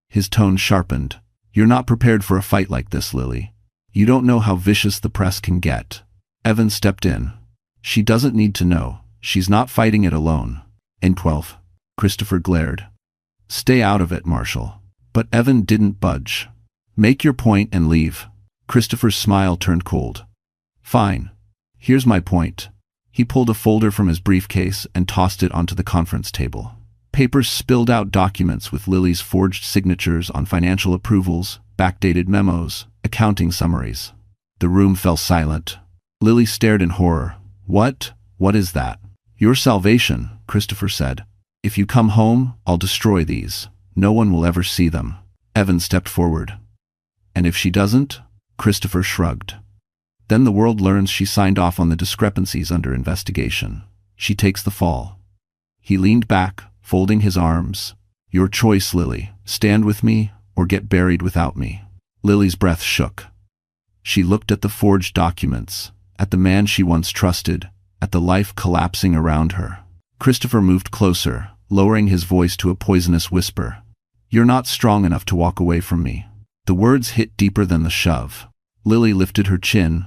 His tone sharpened. "You're not prepared for a fight like this, Lily. You don't know how vicious the press can get." Evan stepped in. "She doesn't need to know. She's not fighting it alone." "And 12. Christopher glared. "Stay out of it, Marshall." But Evan didn't budge. "Make your point and leave." Christopher's smile turned cold. "Fine. Here's my point." He pulled a folder from his briefcase and tossed it onto the conference table. Papers spilled out documents with Lily's forged signatures on financial approvals, backdated memos, accounting summaries. The room fell silent. Lily stared in horror. What is that?" "Your salvation," Christopher said. "If you come home, I'll destroy these. No one will ever see them." Evan stepped forward. "And if she doesn't?" Christopher shrugged. "Then the world learns she signed off on the discrepancies under investigation. She takes the fall." He leaned back, folding his arms. "Your choice, Lily. Stand with me, or get buried without me." Lily's breath shook. She looked at the forged documents, at the man she once trusted, at the life collapsing around her. Christopher moved closer, lowering his voice to a poisonous whisper. "You're not strong enough to walk away from me." The words hit deeper than the shove. Lily lifted her chin,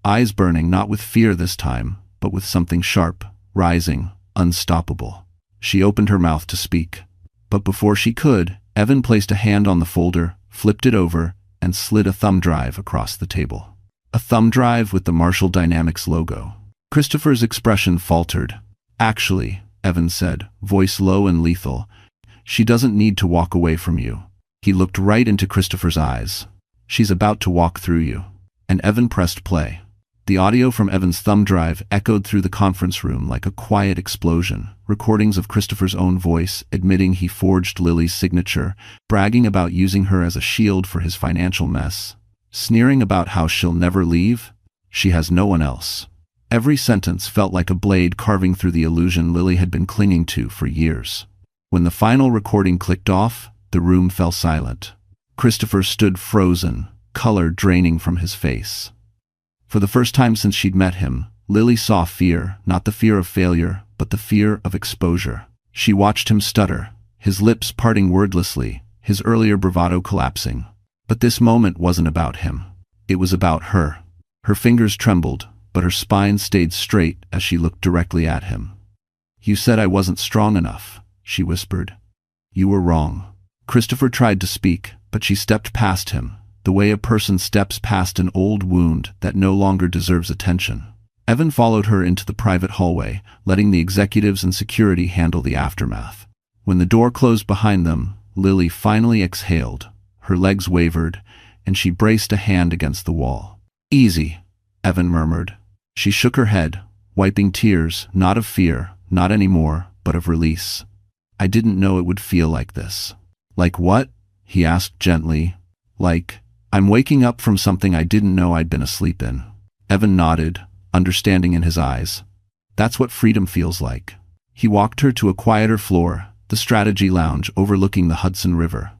eyes burning not with fear this time, but with something sharp, rising, unstoppable. She opened her mouth to speak. But before she could, Evan placed a hand on the folder, flipped it over, and slid a thumb drive across the table. A thumb drive with the Marshall Dynamics logo. Christopher's expression faltered. "Actually," Evan said, voice low and lethal, "she doesn't need to walk away from you." He looked right into Christopher's eyes. "She's about to walk through you." And Evan pressed play. The audio from Evan's thumb drive echoed through the conference room like a quiet explosion, recordings of Christopher's own voice admitting he forged Lily's signature, bragging about using her as a shield for his financial mess, sneering about how she'll never leave. She has no one else. Every sentence felt like a blade carving through the illusion Lily had been clinging to for years. When the final recording clicked off, the room fell silent. Christopher stood frozen, color draining from his face. For the first time since she'd met him, Lily saw fear, not the fear of failure, but the fear of exposure. She watched him stutter, his lips parting wordlessly, his earlier bravado collapsing. But this moment wasn't about him. It was about her. Her fingers trembled, but her spine stayed straight as she looked directly at him. "You said I wasn't strong enough," she whispered. "You were wrong." Christopher tried to speak, but she stepped past him, the way a person steps past an old wound that no longer deserves attention. Evan followed her into the private hallway, letting the executives and security handle the aftermath. When the door closed behind them, Lily finally exhaled. Her legs wavered, and she braced a hand against the wall. "Easy," Evan murmured. She shook her head, wiping tears, not of fear, not anymore, but of release. "I didn't know it would feel like this." "Like what?" he asked gently. "Like, I'm waking up from something I didn't know I'd been asleep in." Evan nodded, understanding in his eyes. "That's what freedom feels like." He walked her to a quieter floor, the strategy lounge overlooking the Hudson River.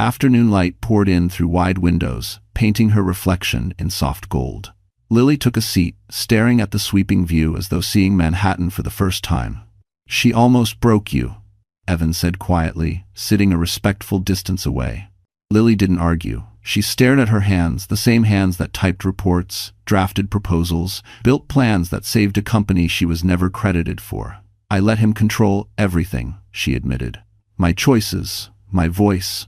Afternoon light poured in through wide windows, painting her reflection in soft gold. Lily took a seat, staring at the sweeping view as though seeing Manhattan for the first time. "She almost broke you," Evan said quietly, sitting a respectful distance away. Lily didn't argue. She stared at her hands, the same hands that typed reports, drafted proposals, built plans that saved a company she was never credited for. "I let him control everything," she admitted. "My choices, my voice,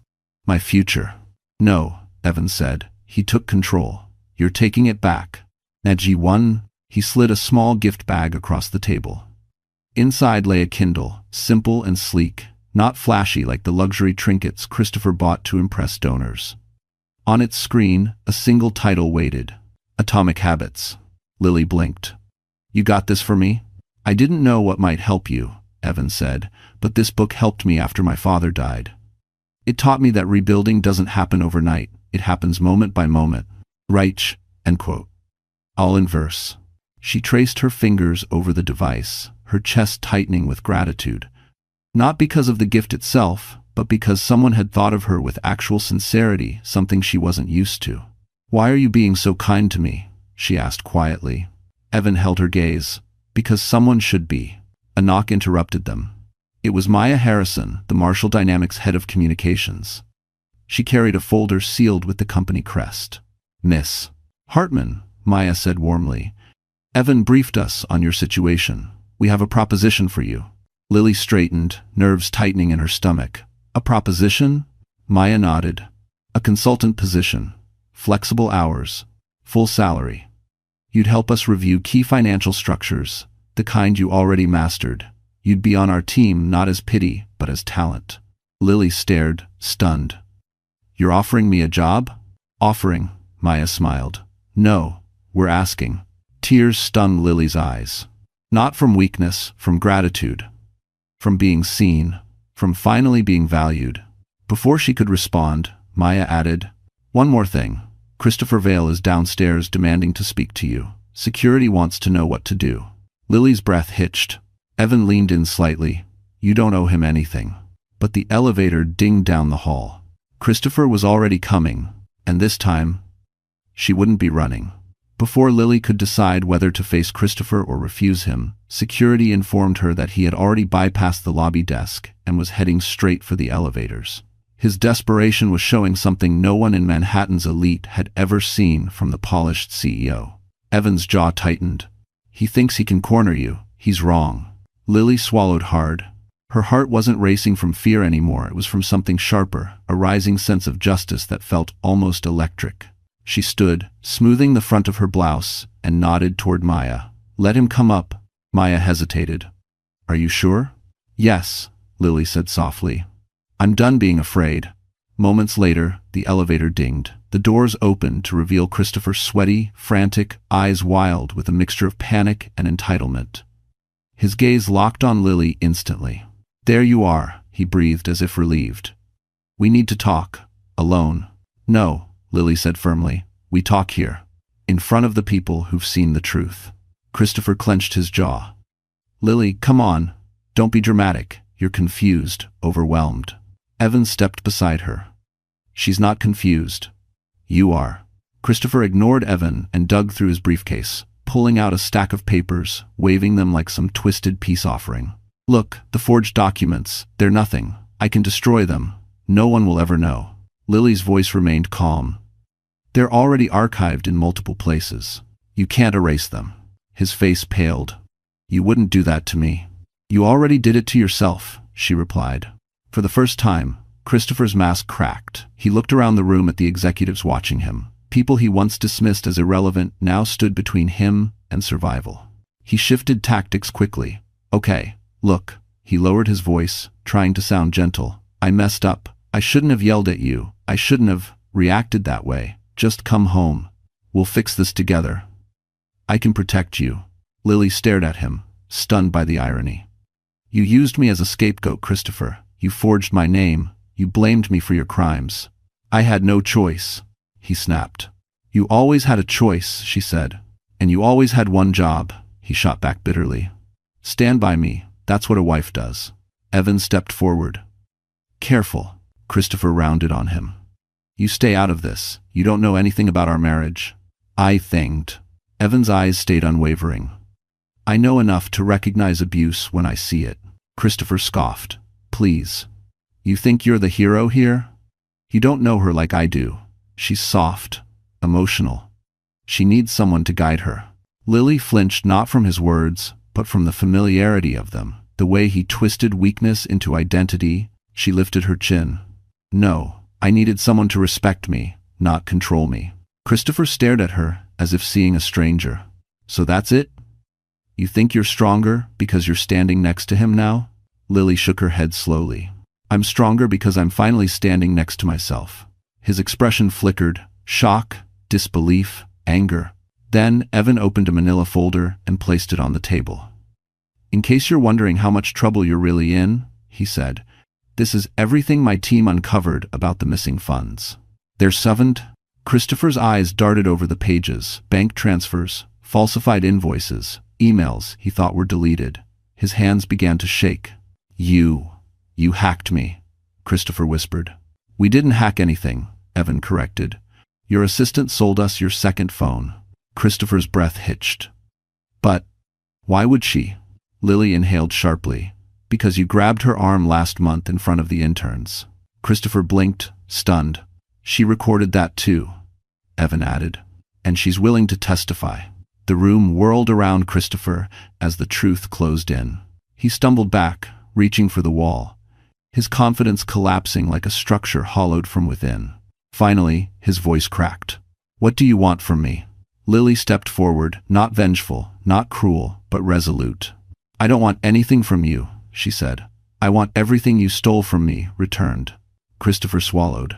my future." "No," Evan said. "He took control. You're taking it back." Najee. He slid a small gift bag across the table. Inside lay a Kindle, simple and sleek, not flashy like the luxury trinkets Christopher bought to impress donors. On its screen, a single title waited: Atomic Habits. Lily blinked. "You got this for me?" "I didn't know what might help you," Evan said, "but this book helped me after my father died. It taught me that rebuilding doesn't happen overnight, it happens moment by moment." Reich, end quote. All in verse. She traced her fingers over the device, her chest tightening with gratitude. Not because of the gift itself, but because someone had thought of her with actual sincerity, something she wasn't used to. "Why are you being so kind to me?" she asked quietly. Evan held her gaze. "Because someone should be." A knock interrupted them. It was Maya Harrison, the Marshall Dynamics head of communications. She carried a folder sealed with the company crest. "Miss Hartman," Maya said warmly, "Evan briefed us on your situation. We have a proposition for you." Lily straightened, nerves tightening in her stomach. "A proposition?" Maya nodded. "A consultant position. Flexible hours. Full salary. You'd help us review key financial structures, the kind you already mastered. You'd be on our team not as pity, but as talent." Lily stared, stunned. "You're offering me a job?" "Offering," Maya smiled. "No, we're asking." Tears stung Lily's eyes. Not from weakness, from gratitude. From being seen. From finally being valued. Before she could respond, Maya added, "One more thing. Christopher Vale is downstairs demanding to speak to you. Security wants to know what to do." Lily's breath hitched. Evan leaned in slightly. "You don't owe him anything." But the elevator dinged down the hall. Christopher was already coming, and this time, she wouldn't be running. Before Lily could decide whether to face Christopher or refuse him, security informed her that he had already bypassed the lobby desk and was heading straight for the elevators. His desperation was showing something no one in Manhattan's elite had ever seen from the polished CEO. Evan's jaw tightened. "He thinks he can corner you. He's wrong." Lily swallowed hard. Her heart wasn't racing from fear anymore, it was from something sharper, a rising sense of justice that felt almost electric. She stood, smoothing the front of her blouse, and nodded toward Maya. "Let him come up." Maya hesitated. "Are you sure?" "Yes," Lily said softly. "I'm done being afraid." Moments later, the elevator dinged. The doors opened to reveal Christopher sweaty, frantic, eyes wild with a mixture of panic and entitlement. His gaze locked on Lily instantly. "There you are," he breathed as if relieved. "We need to talk. Alone." "No," Lily said firmly. "We talk here. In front of the people who've seen the truth." Christopher clenched his jaw. "Lily, come on. Don't be dramatic. You're confused, overwhelmed." Evan stepped beside her. "She's not confused. You are." Christopher ignored Evan and dug through his briefcase, pulling out a stack of papers, waving them like some twisted peace offering. "Look, the forged documents. They're nothing. I can destroy them. No one will ever know." Lily's voice remained calm. "They're already archived in multiple places. You can't erase them." His face paled. "You wouldn't do that to me." "You already did it to yourself," she replied. For the first time, Christopher's mask cracked. He looked around the room at the executives watching him. People he once dismissed as irrelevant now stood between him and survival. He shifted tactics quickly. "Okay, look." He lowered his voice, trying to sound gentle. "I messed up. I shouldn't have yelled at you. I shouldn't have reacted that way. Just come home. We'll fix this together. I can protect you." Lily stared at him, stunned by the irony. "You used me as a scapegoat, Christopher. You forged my name. You blamed me for your crimes." "I had no choice," he snapped. "You always had a choice," she said. "And you always had one job," he shot back bitterly. "Stand by me. That's what a wife does." Evan stepped forward. "Careful." Christopher rounded on him. You stay out of this. You don't know anything about our marriage. I thinged. Evan's eyes stayed unwavering. I know enough to recognize abuse when I see it. Christopher scoffed. Please. You think you're the hero here? You don't know her like I do. She's soft, emotional. She needs someone to guide her. Lily flinched not from his words, but from the familiarity of them. The way he twisted weakness into identity. She lifted her chin. No, I needed someone to respect me, not control me. Christopher stared at her, as if seeing a stranger. So that's it? You think you're stronger because you're standing next to him now? Lily shook her head slowly. I'm stronger because I'm finally standing next to myself. His expression flickered. Shock, disbelief, anger. Then Evan opened a manila folder and placed it on the table. In case you're wondering how much trouble you're really in, he said, this is everything my team uncovered about the missing funds. They're sevened. Christopher's eyes darted over the pages. Bank transfers, falsified invoices, emails he thought were deleted. His hands began to shake. You hacked me, Christopher whispered. We didn't hack anything, Evan corrected. Your assistant sold us your second phone. Christopher's breath hitched. But why would she? Lily inhaled sharply. Because you grabbed her arm last month in front of the interns. Christopher blinked, stunned. She recorded that too, Evan added. And she's willing to testify. The room whirled around Christopher as the truth closed in. He stumbled back, reaching for the wall, his confidence collapsing like a structure hollowed from within. Finally, his voice cracked. What do you want from me? Lily stepped forward, not vengeful, not cruel, but resolute. I don't want anything from you, she said. I want everything you stole from me returned. Christopher swallowed.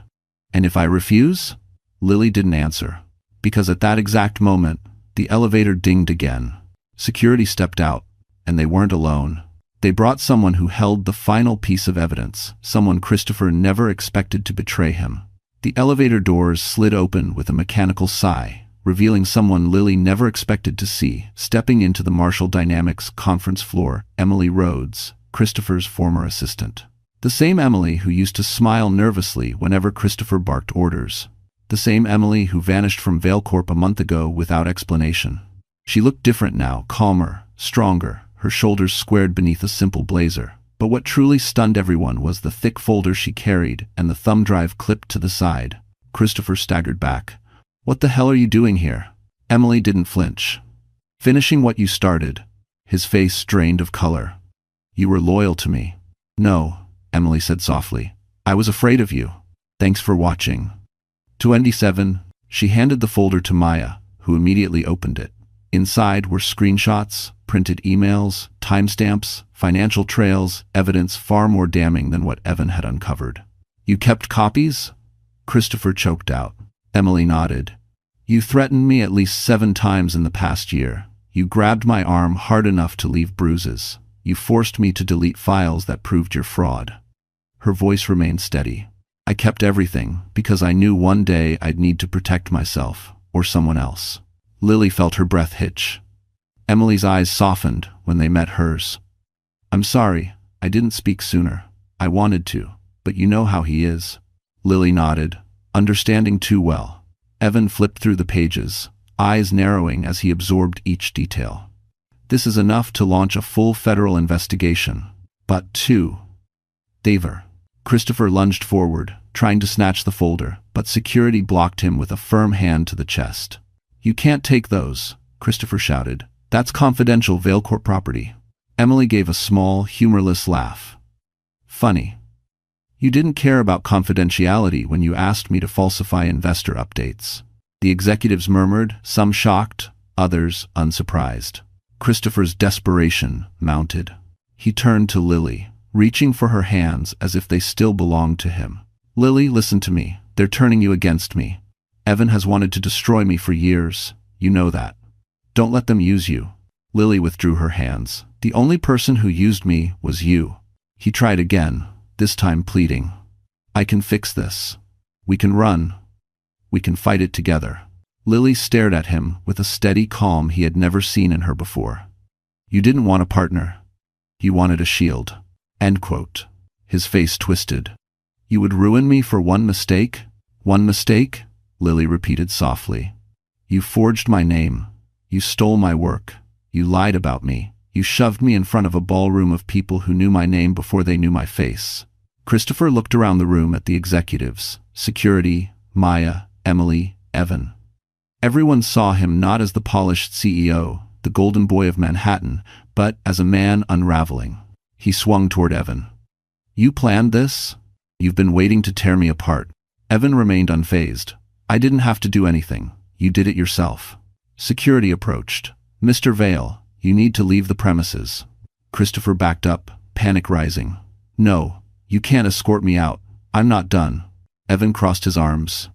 And if I refuse? Lily didn't answer. Because at that exact moment, the elevator dinged again. Security stepped out, and they weren't alone. They brought someone who held the final piece of evidence, someone Christopher never expected to betray him. The elevator doors slid open with a mechanical sigh, revealing someone Lily never expected to see. Stepping into the Marshall Dynamics conference floor, Emily Rhodes, Christopher's former assistant. The same Emily who used to smile nervously whenever Christopher barked orders. The same Emily who vanished from ValeCorp a month ago without explanation. She looked different now, calmer, stronger, her shoulders squared beneath a simple blazer. But what truly stunned everyone was the thick folder she carried and the thumb drive clipped to the side. Christopher staggered back. What the hell are you doing here? Emily didn't flinch. Finishing what you started. His face drained of color. You were loyal to me. No, Emily said softly. I was afraid of you. Thanks for watching. 27. She handed the folder to Maya, who immediately opened it. Inside were screenshots, printed emails, timestamps, financial trails, evidence far more damning than what Evan had uncovered. You kept copies? Christopher choked out. Emily nodded. You threatened me at least 7 times in the past year. You grabbed my arm hard enough to leave bruises. You forced me to delete files that proved your fraud. Her voice remained steady. I kept everything because I knew one day I'd need to protect myself or someone else. Lily felt her breath hitch. Emily's eyes softened when they met hers. I'm sorry, I didn't speak sooner. I wanted to, but you know how he is. Lily nodded, understanding too well. Evan flipped through the pages, eyes narrowing as he absorbed each detail. This is enough to launch a full federal investigation. But Daver. Christopher lunged forward, trying to snatch the folder, but security blocked him with a firm hand to the chest. You can't take those, Christopher shouted. That's confidential ValeCorp property. Emily gave a small, humorless laugh. Funny. You didn't care about confidentiality when you asked me to falsify investor updates. The executives murmured, some shocked, others unsurprised. Christopher's desperation mounted. He turned to Lily, reaching for her hands as if they still belonged to him. Lily, listen to me. They're turning you against me. Evan has wanted to destroy me for years. You know that. Don't let them use you. Lily withdrew her hands. The only person who used me was you. He tried again, this time pleading. I can fix this. We can run. We can fight it together. Lily stared at him with a steady calm he had never seen in her before. You didn't want a partner. You wanted a shield. End quote. His face twisted. You would ruin me for one mistake? One mistake? Lily repeated softly. You forged my name. You stole my work. You lied about me. You shoved me in front of a ballroom of people who knew my name before they knew my face. Christopher looked around the room at the executives, security, Maya, Emily, Evan. Everyone saw him not as the polished CEO, the golden boy of Manhattan, but as a man unraveling. He swung toward Evan. You planned this? You've been waiting to tear me apart. Evan remained unfazed. I didn't have to do anything. You did it yourself. Security approached. Mr. Vale, you need to leave the premises. Christopher backed up, panic rising. No, you can't escort me out. I'm not done. Evan crossed his arms.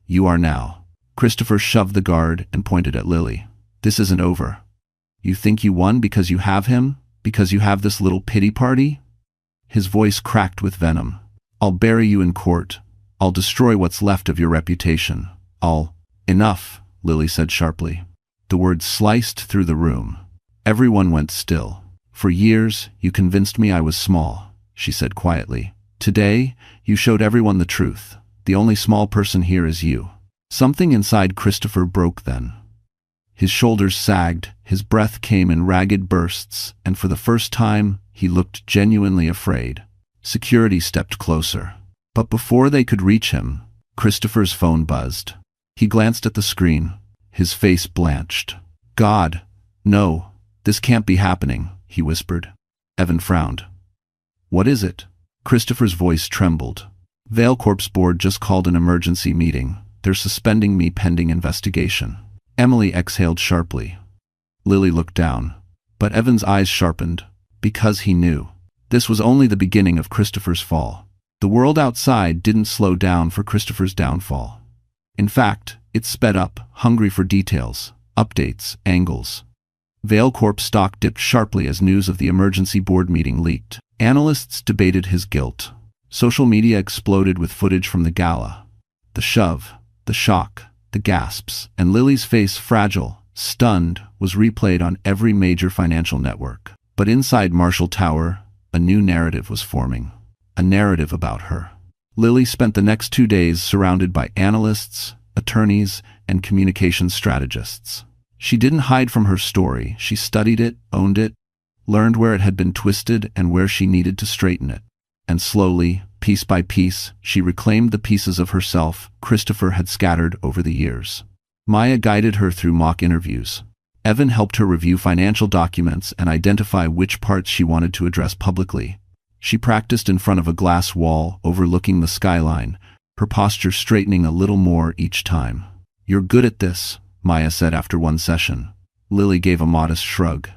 You are now. Christopher shoved the guard and pointed at Lily. This isn't over. You think you won because you have him? Because you have this little pity party? His voice cracked with venom. I'll bury you in court. I'll destroy what's left of your reputation. Enough, Lily said sharply. The words sliced through the room. Everyone went still. For years, you convinced me I was small, she said quietly. Today, you showed everyone the truth. The only small person here is you. Something inside Christopher broke then. His shoulders sagged, his breath came in ragged bursts, and for the first time, he looked genuinely afraid. Security stepped closer. But before they could reach him, Christopher's phone buzzed. He glanced at the screen. His face blanched. God, no, this can't be happening, he whispered. Evan frowned. What is it? Christopher's voice trembled. Vale Corp's board just called an emergency meeting. They're suspending me pending investigation. Emily exhaled sharply. Lily looked down. But Evan's eyes sharpened. Because he knew. This was only the beginning of Christopher's fall. The world outside didn't slow down for Christopher's downfall. In fact, it sped up, hungry for details, updates, angles. Vale Corp stock dipped sharply as news of the emergency board meeting leaked. Analysts debated his guilt. Social media exploded with footage from the gala. The shove, the shock, the gasps, and Lily's face, fragile, stunned, was replayed on every major financial network. But inside Marshall Tower, a new narrative was forming. A narrative about her. Lily spent the next 2 days surrounded by analysts, attorneys, and communications strategists. She didn't hide from her story. She studied it, owned it, learned where it had been twisted and where she needed to straighten it. And slowly, piece by piece, she reclaimed the pieces of herself Christopher had scattered over the years. Maya guided her through mock interviews. Evan helped her review financial documents and identify which parts she wanted to address publicly. She practiced in front of a glass wall overlooking the skyline, her posture straightening a little more each time. You're good at this, Maya said after one session. Lily gave a modest shrug.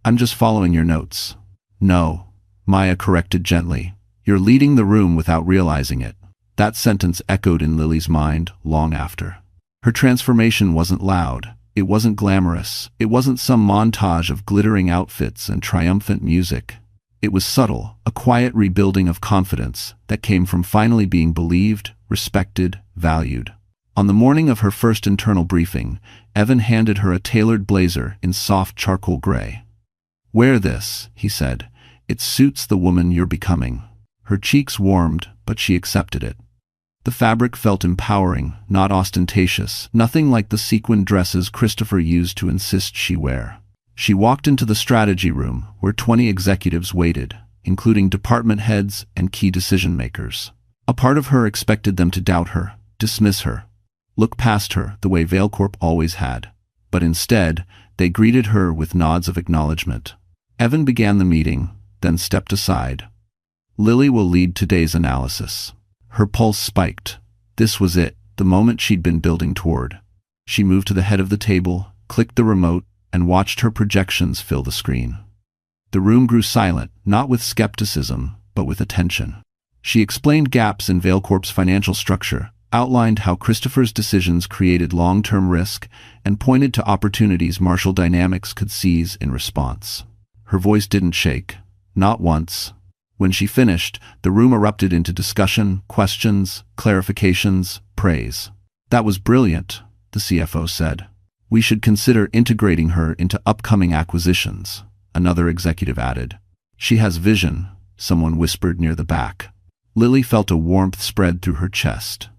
I'm just following your notes. No, Maya corrected gently. You're leading the room without realizing it. That sentence echoed in Lily's mind long after. Her transformation wasn't loud. It wasn't glamorous. It wasn't some montage of glittering outfits and triumphant music. It was subtle, a quiet rebuilding of confidence that came from finally being believed, respected, valued. On the morning of her first internal briefing, Evan handed her a tailored blazer in soft charcoal gray. Wear this, he said. It suits the woman you're becoming. Her cheeks warmed, but she accepted it. The fabric felt empowering, not ostentatious, nothing like the sequined dresses Christopher used to insist she wear. She walked into the strategy room, where 20 executives waited, including department heads and key decision-makers. A part of her expected them to doubt her, dismiss her, look past her the way Vale Corp always had. But instead, they greeted her with nods of acknowledgement. Evan began the meeting, then stepped aside. Lily will lead today's analysis. Her pulse spiked. This was it, the moment she'd been building toward. She moved to the head of the table, clicked the remote, and watched her projections fill the screen. The room grew silent, not with skepticism, but with attention. She explained gaps in Vale Corp's financial structure, outlined how Christopher's decisions created long-term risk, and pointed to opportunities Marshall Dynamics could seize in response. Her voice didn't shake, not once. When she finished, the room erupted into discussion, questions, clarifications, praise. That was brilliant, the CFO said. We should consider integrating her into upcoming acquisitions, another executive added. She has vision, someone whispered near the back. Lily felt a warmth spread through her chest.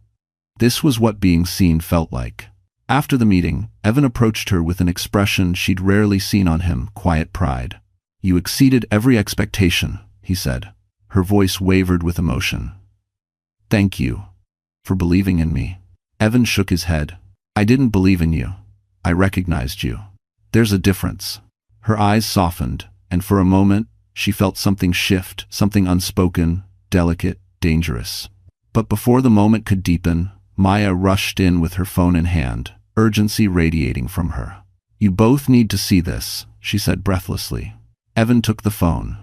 This was what being seen felt like. After the meeting, Evan approached her with an expression she'd rarely seen on him, quiet pride. "You exceeded every expectation," he said. Her voice wavered with emotion. "Thank you for believing in me." Evan shook his head. "I didn't believe in you. I recognized you. There's a difference." Her eyes softened, and for a moment, she felt something shift, something unspoken, delicate, dangerous. But before the moment could deepen, Maya rushed in with her phone in hand, urgency radiating from her. "You both need to see this," she said breathlessly. Evan took the phone.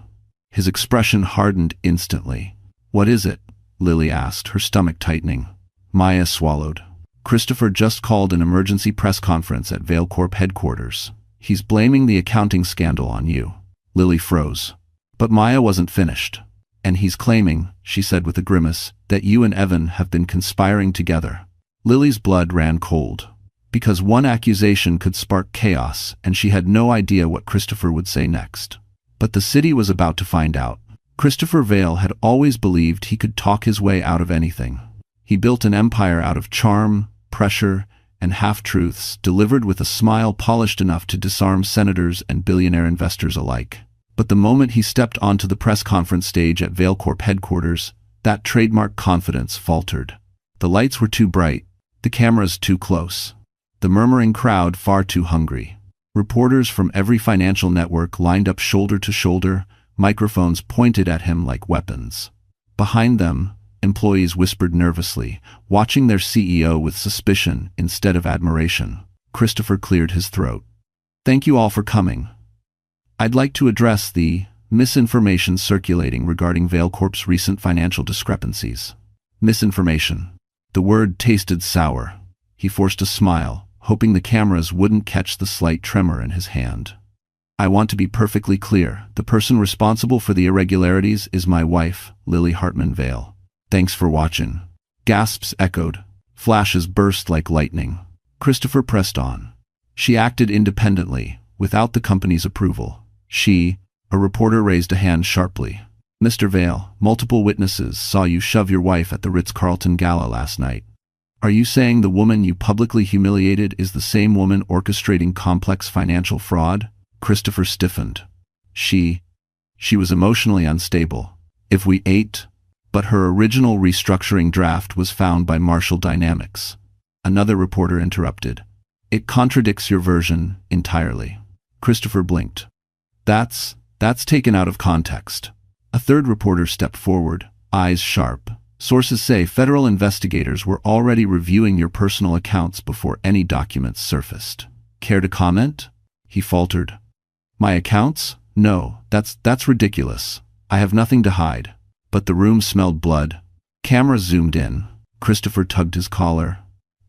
His expression hardened instantly. "What is it?" Lily asked, her stomach tightening. Maya swallowed. "Christopher just called an emergency press conference at ValeCorp headquarters. He's blaming the accounting scandal on you." Lily froze. But Maya wasn't finished. "And he's claiming," she said with a grimace, "that you and Evan have been conspiring together." Lily's blood ran cold. Because one accusation could spark chaos, and she had no idea what Christopher would say next. But the city was about to find out. Christopher Vale had always believed he could talk his way out of anything. He built an empire out of charm, pressure, and half-truths, delivered with a smile polished enough to disarm senators and billionaire investors alike. But the moment he stepped onto the press conference stage at ValeCorp headquarters, that trademark confidence faltered. The lights were too bright, the cameras too close, the murmuring crowd far too hungry. Reporters from every financial network lined up shoulder to shoulder, microphones pointed at him like weapons. Behind them, employees whispered nervously, watching their CEO with suspicion instead of admiration. Christopher cleared his throat. "Thank you all for coming. I'd like to address the misinformation circulating regarding ValeCorp's recent financial discrepancies." Misinformation. The word tasted sour. He forced a smile, hoping the cameras wouldn't catch the slight tremor in his hand. "I want to be perfectly clear. The person responsible for the irregularities is my wife, Lily Hartman Vale. Thanks for watching." Gasps echoed. Flashes burst like lightning. Christopher pressed on. "She acted independently, without the company's approval. A reporter raised a hand sharply. "Mr. Vale, multiple witnesses saw you shove your wife at the Ritz-Carlton gala last night. Are you saying the woman you publicly humiliated is the same woman orchestrating complex financial fraud?" Christopher stiffened. She was emotionally unstable. "If we ate," but her original restructuring draft was found by Marshall Dynamics. Another reporter interrupted. "It contradicts your version entirely." Christopher blinked. That's taken out of context." A third reporter stepped forward, eyes sharp. "Sources say federal investigators were already reviewing your personal accounts before any documents surfaced. Care to comment?" He faltered. "My accounts? No, that's ridiculous. I have nothing to hide." But the room smelled blood. Cameras zoomed in. Christopher tugged his collar.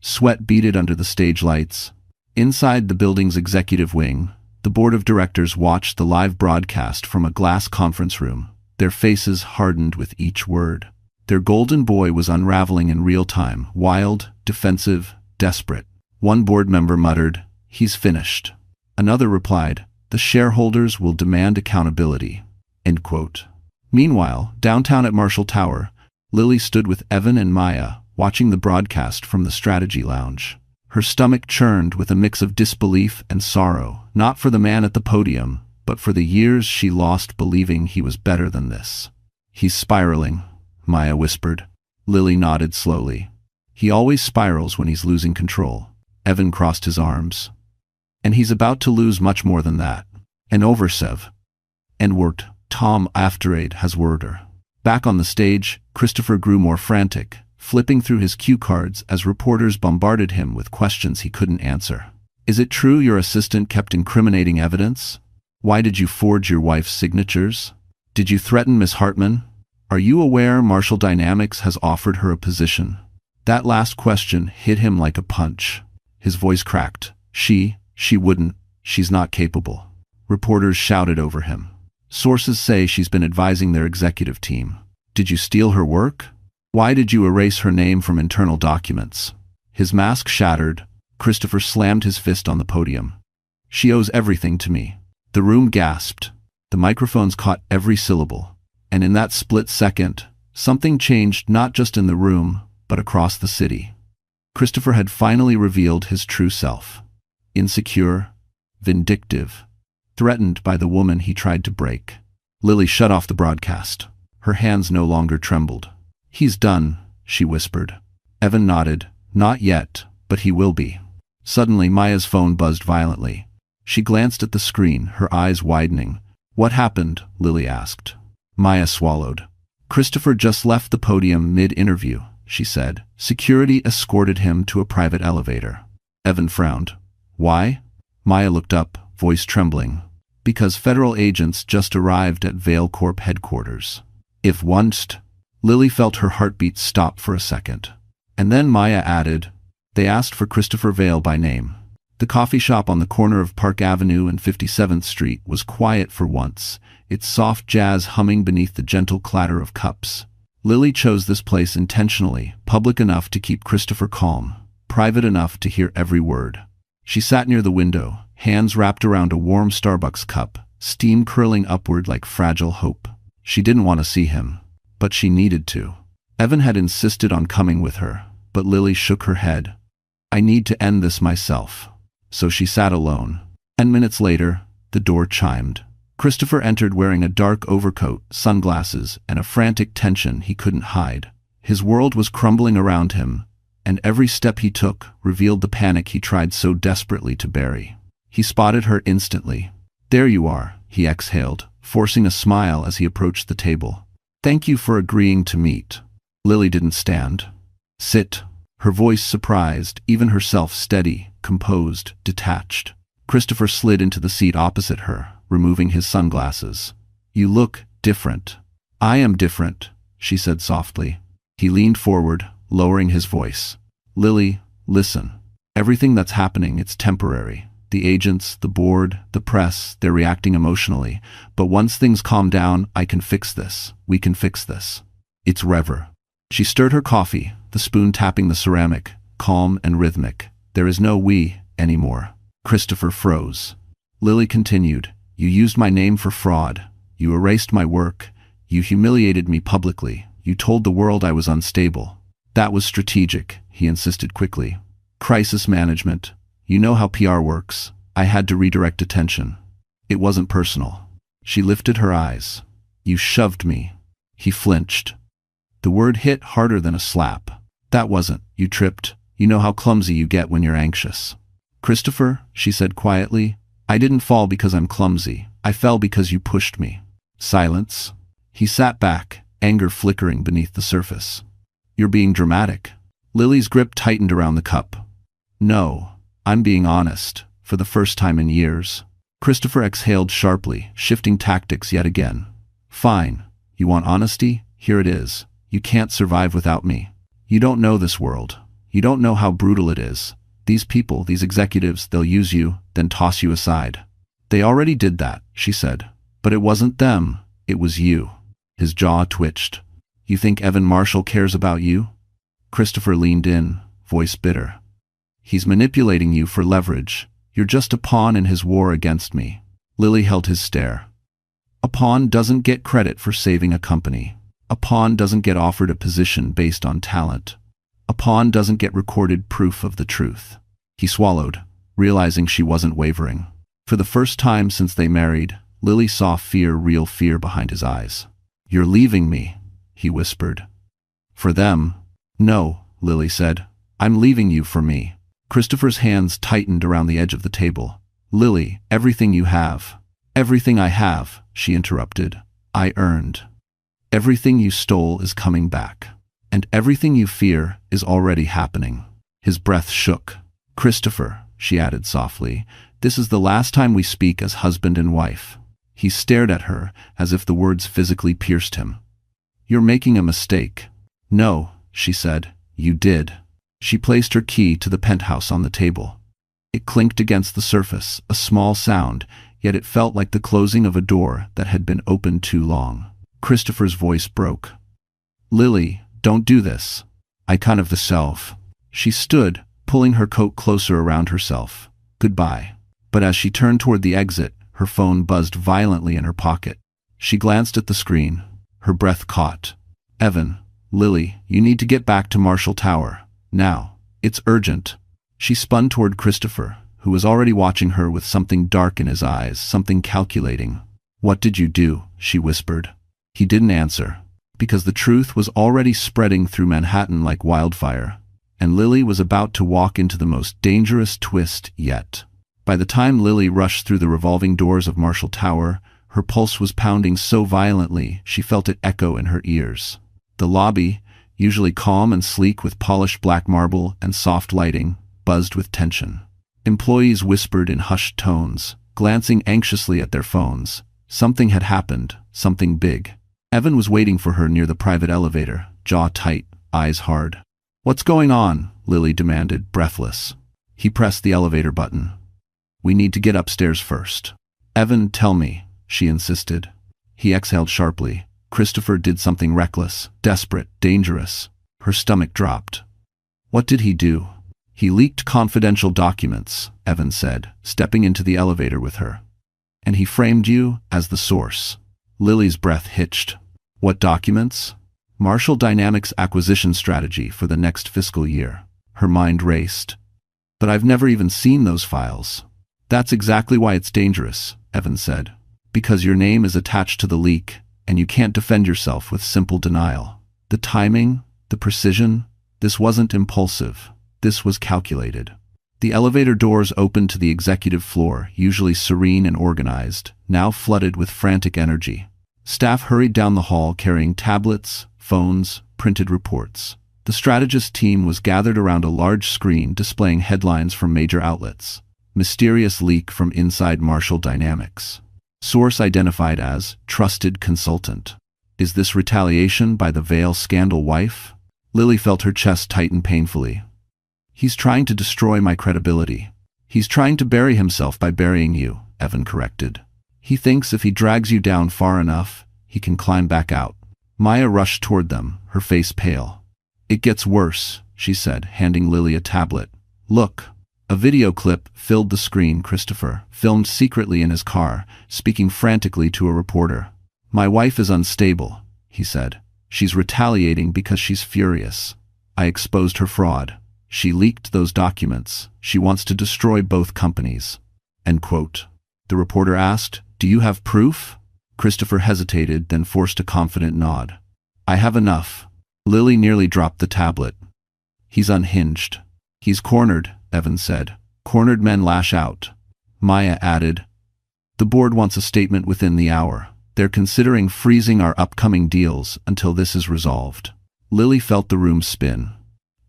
Sweat beaded under the stage lights. Inside the building's executive wing, the board of directors watched the live broadcast from a glass conference room, their faces hardened with each word. Their golden boy was unraveling in real time, wild, defensive, desperate. One board member muttered, "He's finished." Another replied, "The shareholders will demand accountability." End quote. Meanwhile, downtown at Marshall Tower, Lily stood with Evan and Maya, watching the broadcast from the strategy lounge. Her stomach churned with a mix of disbelief and sorrow, not for the man at the podium, but for the years she lost believing he was better than this. "He's spiraling," Maya whispered. Lily nodded slowly. "He always spirals when he's losing control." Evan crossed his arms. "And he's about to lose much more than that. And Oversev. And Wirt, Tom Afterade has word her." Back on the stage, Christopher grew more frantic, flipping through his cue cards as reporters bombarded him with questions he couldn't answer. "Is it true your assistant kept incriminating evidence? Why did you forge your wife's signatures? Did you threaten Miss Hartman? Are you aware Marshall Dynamics has offered her a position?" That last question hit him like a punch. His voice cracked. She wouldn't. She's not capable." Reporters shouted over him. "Sources say she's been advising their executive team." "Did you steal her work? Why did you erase her name from internal documents?" His mask shattered. Christopher slammed his fist on the podium. "She owes everything to me." The room gasped. The microphones caught every syllable. And in that split second, Something changed not just in the room, but across the city. Christopher had finally revealed his true self. Insecure, vindictive, threatened by the woman he tried to break. Lily shut off the broadcast. Her hands no longer trembled. "He's done," she whispered. Evan nodded. "Not yet, but he will be." Suddenly Maya's phone buzzed violently. She glanced at the screen, her eyes widening. "What happened?" Lily asked. Maya swallowed. "Christopher just left the podium mid-interview," she said. "Security escorted him to a private elevator." Evan frowned. "Why?" Maya looked up, voice trembling. "Because federal agents just arrived at Vale Corp headquarters." "If once..." Lily felt her heartbeat stop for a second. And then Maya added, "They asked for Christopher Vale by name." The coffee shop on the corner of Park Avenue and 57th Street was quiet for once, its soft jazz humming beneath the gentle clatter of cups. Lily chose this place intentionally, public enough to keep Christopher calm, private enough to hear every word. She sat near the window, hands wrapped around a warm Starbucks cup, steam curling upward like fragile hope. She didn't want to see him, but she needed to. Evan had insisted on coming with her, but Lily shook her head. "I need to end this myself." So she sat alone. 10 minutes later, the door chimed. Christopher entered wearing a dark overcoat, sunglasses, and a frantic tension he couldn't hide. His world was crumbling around him, and every step he took revealed the panic he tried so desperately to bury. He spotted her instantly. "There you are," he exhaled, forcing a smile as he approached the table. "Thank you for agreeing to meet." Lily didn't stand. "Sit." Her voice surprised, even herself steady, composed, detached. Christopher slid into the seat opposite her, removing his sunglasses. "You look different." "I am different," she said softly. He leaned forward, lowering his voice. "Lily, listen. Everything that's happening, it's temporary. The agents, the board, the press, they're reacting emotionally. But once things calm down, I can fix this. We can fix this. It's Rever." She stirred her coffee, the spoon tapping the ceramic, calm and rhythmic. "There is no we anymore." Christopher froze. Lily continued, "You used my name for fraud. You erased my work. You humiliated me publicly. You told the world I was unstable." "That was strategic," he insisted quickly. "Crisis management. You know how PR works. I had to redirect attention. It wasn't personal." She lifted her eyes. "You shoved me." He flinched. The word hit harder than a slap. "That wasn't. You tripped. You know how clumsy you get when you're anxious." "Christopher," she said quietly, "I didn't fall because I'm clumsy. I fell because you pushed me." Silence. He sat back, anger flickering beneath the surface. "You're being dramatic." Lily's grip tightened around the cup. "No, I'm being honest, for the first time in years." Christopher exhaled sharply, shifting tactics yet again. "Fine. You want honesty? Here it is. You can't survive without me. You don't know this world. You don't know how brutal it is. These people, these executives, they'll use you, then toss you aside." "They already did that," she said. "But it wasn't them. It was you." His jaw twitched. "You think Evan Marshall cares about you?" Christopher leaned in, voice bitter. "He's manipulating you for leverage. You're just a pawn in his war against me." Lily held his stare. "A pawn doesn't get credit for saving a company. A pawn doesn't get offered a position based on talent. A pawn doesn't get recorded proof of the truth." He swallowed, realizing she wasn't wavering. For the first time since they married, Lily saw fear, real fear behind his eyes. "You're leaving me," he whispered. "For them?" "No," Lily said. "I'm leaving you for me." Christopher's hands tightened around the edge of the table. "Lily, everything you have." "Everything I have," she interrupted, "I earned. Everything you stole is coming back. And everything you fear is already happening." His breath shook. "Christopher," she added softly, "this is the last time we speak as husband and wife." He stared at her, as if the words physically pierced him. "You're making a mistake." "No," she said, "you did." She placed her key to the penthouse on the table. It clinked against the surface, a small sound, yet it felt like the closing of a door that had been opened too long. Christopher's voice broke. "Lily, don't do this. I kind of the self." She stood, pulling her coat closer around herself. "Goodbye." But as she turned toward the exit, her phone buzzed violently in her pocket. She glanced at the screen. Her breath caught. Evan, Lily, you need to get back to Marshall Tower. Now. It's urgent. She spun toward Christopher, who was already watching her with something dark in his eyes, something calculating. What did you do? She whispered. He didn't answer, because the truth was already spreading through Manhattan like wildfire, and Lily was about to walk into the most dangerous twist yet. By the time Lily rushed through the revolving doors of Marshall Tower, her pulse was pounding so violently she felt it echo in her ears. The lobby, usually calm and sleek with polished black marble and soft lighting, buzzed with tension. Employees whispered in hushed tones, glancing anxiously at their phones. Something had happened, something big. Evan was waiting for her near the private elevator, jaw tight, eyes hard. "What's going on?" Lily demanded, breathless. He pressed the elevator button. "We need to get upstairs first." "Evan, tell me," she insisted. He exhaled sharply. Christopher did something reckless, desperate, dangerous. Her stomach dropped. What did he do? "He leaked confidential documents," Evan said, stepping into the elevator with her. "And he framed you as the source." Lily's breath hitched. "What documents?" "Marshall Dynamics' acquisition strategy for the next fiscal year." Her mind raced. "But I've never even seen those files." "That's exactly why it's dangerous," Evan said. "Because your name is attached to the leak, and you can't defend yourself with simple denial. The timing, the precision, this wasn't impulsive. This was calculated." The elevator doors opened to the executive floor, usually serene and organized, now flooded with frantic energy. Staff hurried down the hall carrying tablets, phones, printed reports. The strategist team was gathered around a large screen displaying headlines from major outlets. Mysterious leak from inside Marshall Dynamics. Source identified as trusted consultant. Is this retaliation by the Vale scandal wife? Lily felt her chest tighten painfully. "He's trying to destroy my credibility." "He's trying to bury himself by burying you," Evan corrected. "He thinks if he drags you down far enough, he can climb back out." Maya rushed toward them, her face pale. "It gets worse," she said, handing Lily a tablet. "Look." A video clip filled the screen. Christopher, filmed secretly in his car, speaking frantically to a reporter. "My wife is unstable," he said. "She's retaliating because she's furious. I exposed her fraud. She leaked those documents. She wants to destroy both companies." End quote. The reporter asked, "Do you have proof?" Christopher hesitated, then forced a confident nod. "I have enough." Lily nearly dropped the tablet. "He's unhinged. He's cornered," Evan said. "Cornered men lash out." Maya added, "The board wants a statement within the hour. They're considering freezing our upcoming deals until this is resolved." Lily felt the room spin.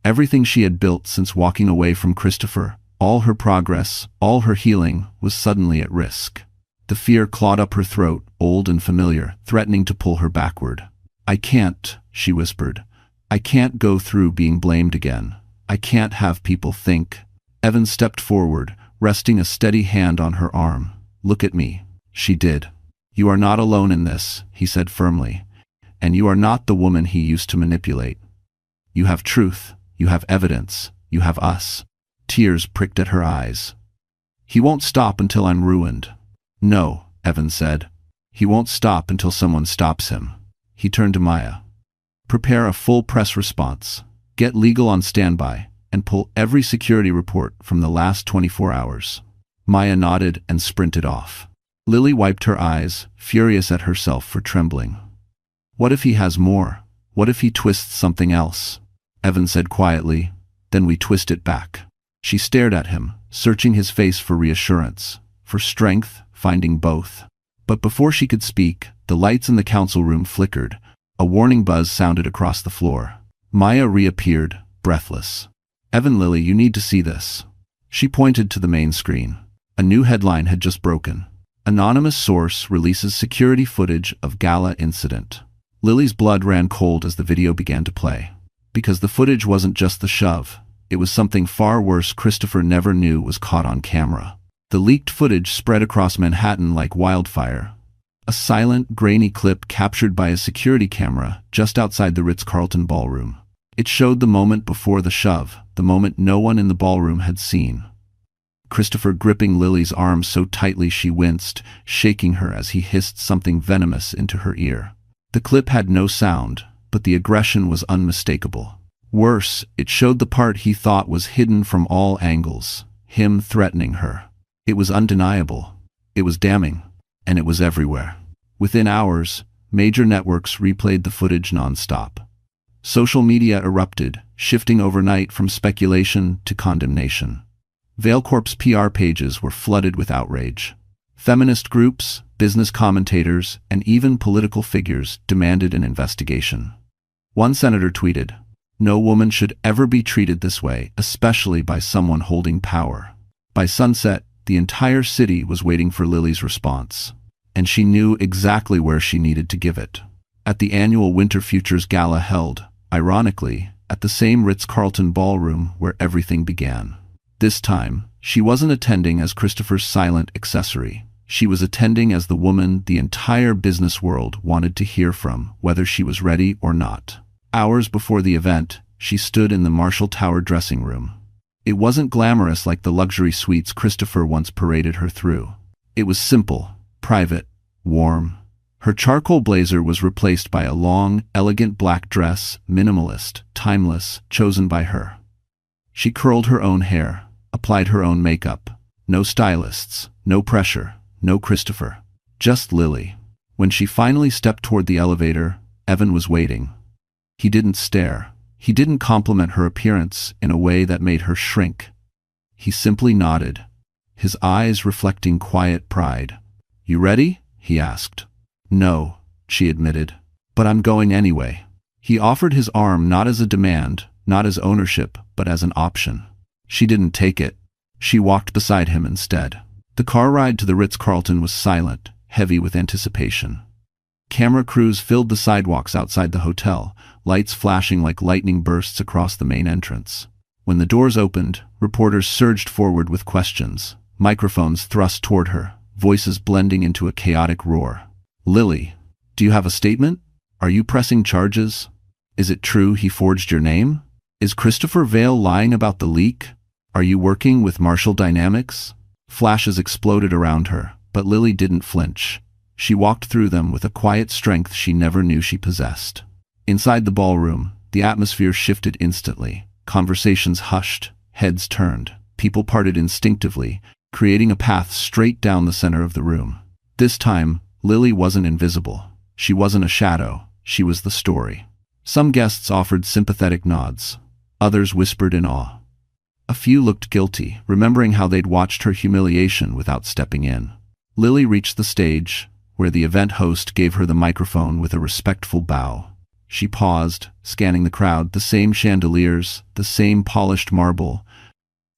Everything she had built since walking away from Christopher, all her progress, all her healing, was suddenly at risk. The fear clawed up her throat, old and familiar, threatening to pull her backward. "I can't," she whispered. "I can't go through being blamed again. I can't have people think." Evan stepped forward, resting a steady hand on her arm. "Look at me." She did. "You are not alone in this," he said firmly. "And you are not the woman he used to manipulate. You have truth, you have evidence, you have us." Tears pricked at her eyes. "He won't stop until I'm ruined." "No," Evan said. "He won't stop until someone stops him." He turned to Maya. "Prepare a full press response. Get legal on standby, and pull every security report from the last 24 hours. Maya nodded and sprinted off. Lily wiped her eyes, furious at herself for trembling. "What if he has more? What if he twists something else?" Evan said quietly, "Then we twist it back." She stared at him, searching his face for reassurance, for strength, finding both. But before she could speak, the lights in the council room flickered. A warning buzz sounded across the floor. Maya reappeared, breathless. "Evan, Lily, you need to see this." She pointed to the main screen. A new headline had just broken. "Anonymous source releases security footage of gala incident." Lily's blood ran cold as the video began to play. Because the footage wasn't just the shove. It was something far worse Christopher never knew was caught on camera. The leaked footage spread across Manhattan like wildfire. A silent, grainy clip captured by a security camera just outside the Ritz-Carlton ballroom. It showed the moment before the shove, the moment no one in the ballroom had seen. Christopher gripping Lily's arm so tightly she winced, shaking her as he hissed something venomous into her ear. The clip had no sound, but the aggression was unmistakable. Worse, it showed the part he thought was hidden from all angles, him threatening her. It was undeniable. It was damning. And it was everywhere. Within hours, major networks replayed the footage nonstop. Social media erupted, shifting overnight from speculation to condemnation. VeilCorp's PR pages were flooded with outrage. Feminist groups, business commentators, and even political figures demanded an investigation. One senator tweeted, "No woman should ever be treated this way, especially by someone holding power." By sunset, the entire city was waiting for Lily's response, and she knew exactly where she needed to give it. At the annual Winter Futures Gala held, ironically, at the same Ritz-Carlton ballroom where everything began. This time, she wasn't attending as Christopher's silent accessory. She was attending as the woman the entire business world wanted to hear from, whether she was ready or not. Hours before the event, she stood in the Marshall Tower dressing room. It wasn't glamorous like the luxury suites Christopher once paraded her through. It was simple, private, warm. Her charcoal blazer was replaced by a long, elegant black dress, minimalist, timeless, chosen by her. She curled her own hair, applied her own makeup. No stylists, no pressure, no Christopher. Just Lily. When she finally stepped toward the elevator, Evan was waiting. He didn't stare. He didn't compliment her appearance in a way that made her shrink. He simply nodded, his eyes reflecting quiet pride. "You ready?" he asked. "No," she admitted, "but I'm going anyway." He offered his arm not as a demand, not as ownership, but as an option. She didn't take it. She walked beside him instead. The car ride to the Ritz-Carlton was silent, heavy with anticipation. Camera crews filled the sidewalks outside the hotel, lights flashing like lightning bursts across the main entrance. When the doors opened, reporters surged forward with questions, microphones thrust toward her, voices blending into a chaotic roar. "Lily, do you have a statement? Are you pressing charges? Is it true he forged your name? Is Christopher Vail lying about the leak? Are you working with Marshall Dynamics?" Flashes exploded around her, but Lily didn't flinch. She walked through them with a quiet strength she never knew she possessed. Inside the ballroom, the atmosphere shifted instantly. Conversations hushed, heads turned, people parted instinctively, creating a path straight down the center of the room. This time, Lily wasn't invisible. She wasn't a shadow. She was the story. Some guests offered sympathetic nods. Others whispered in awe. A few looked guilty, remembering how they'd watched her humiliation without stepping in. Lily reached the stage, where the event host gave her the microphone with a respectful bow. She paused, scanning the crowd, the same chandeliers, the same polished marble,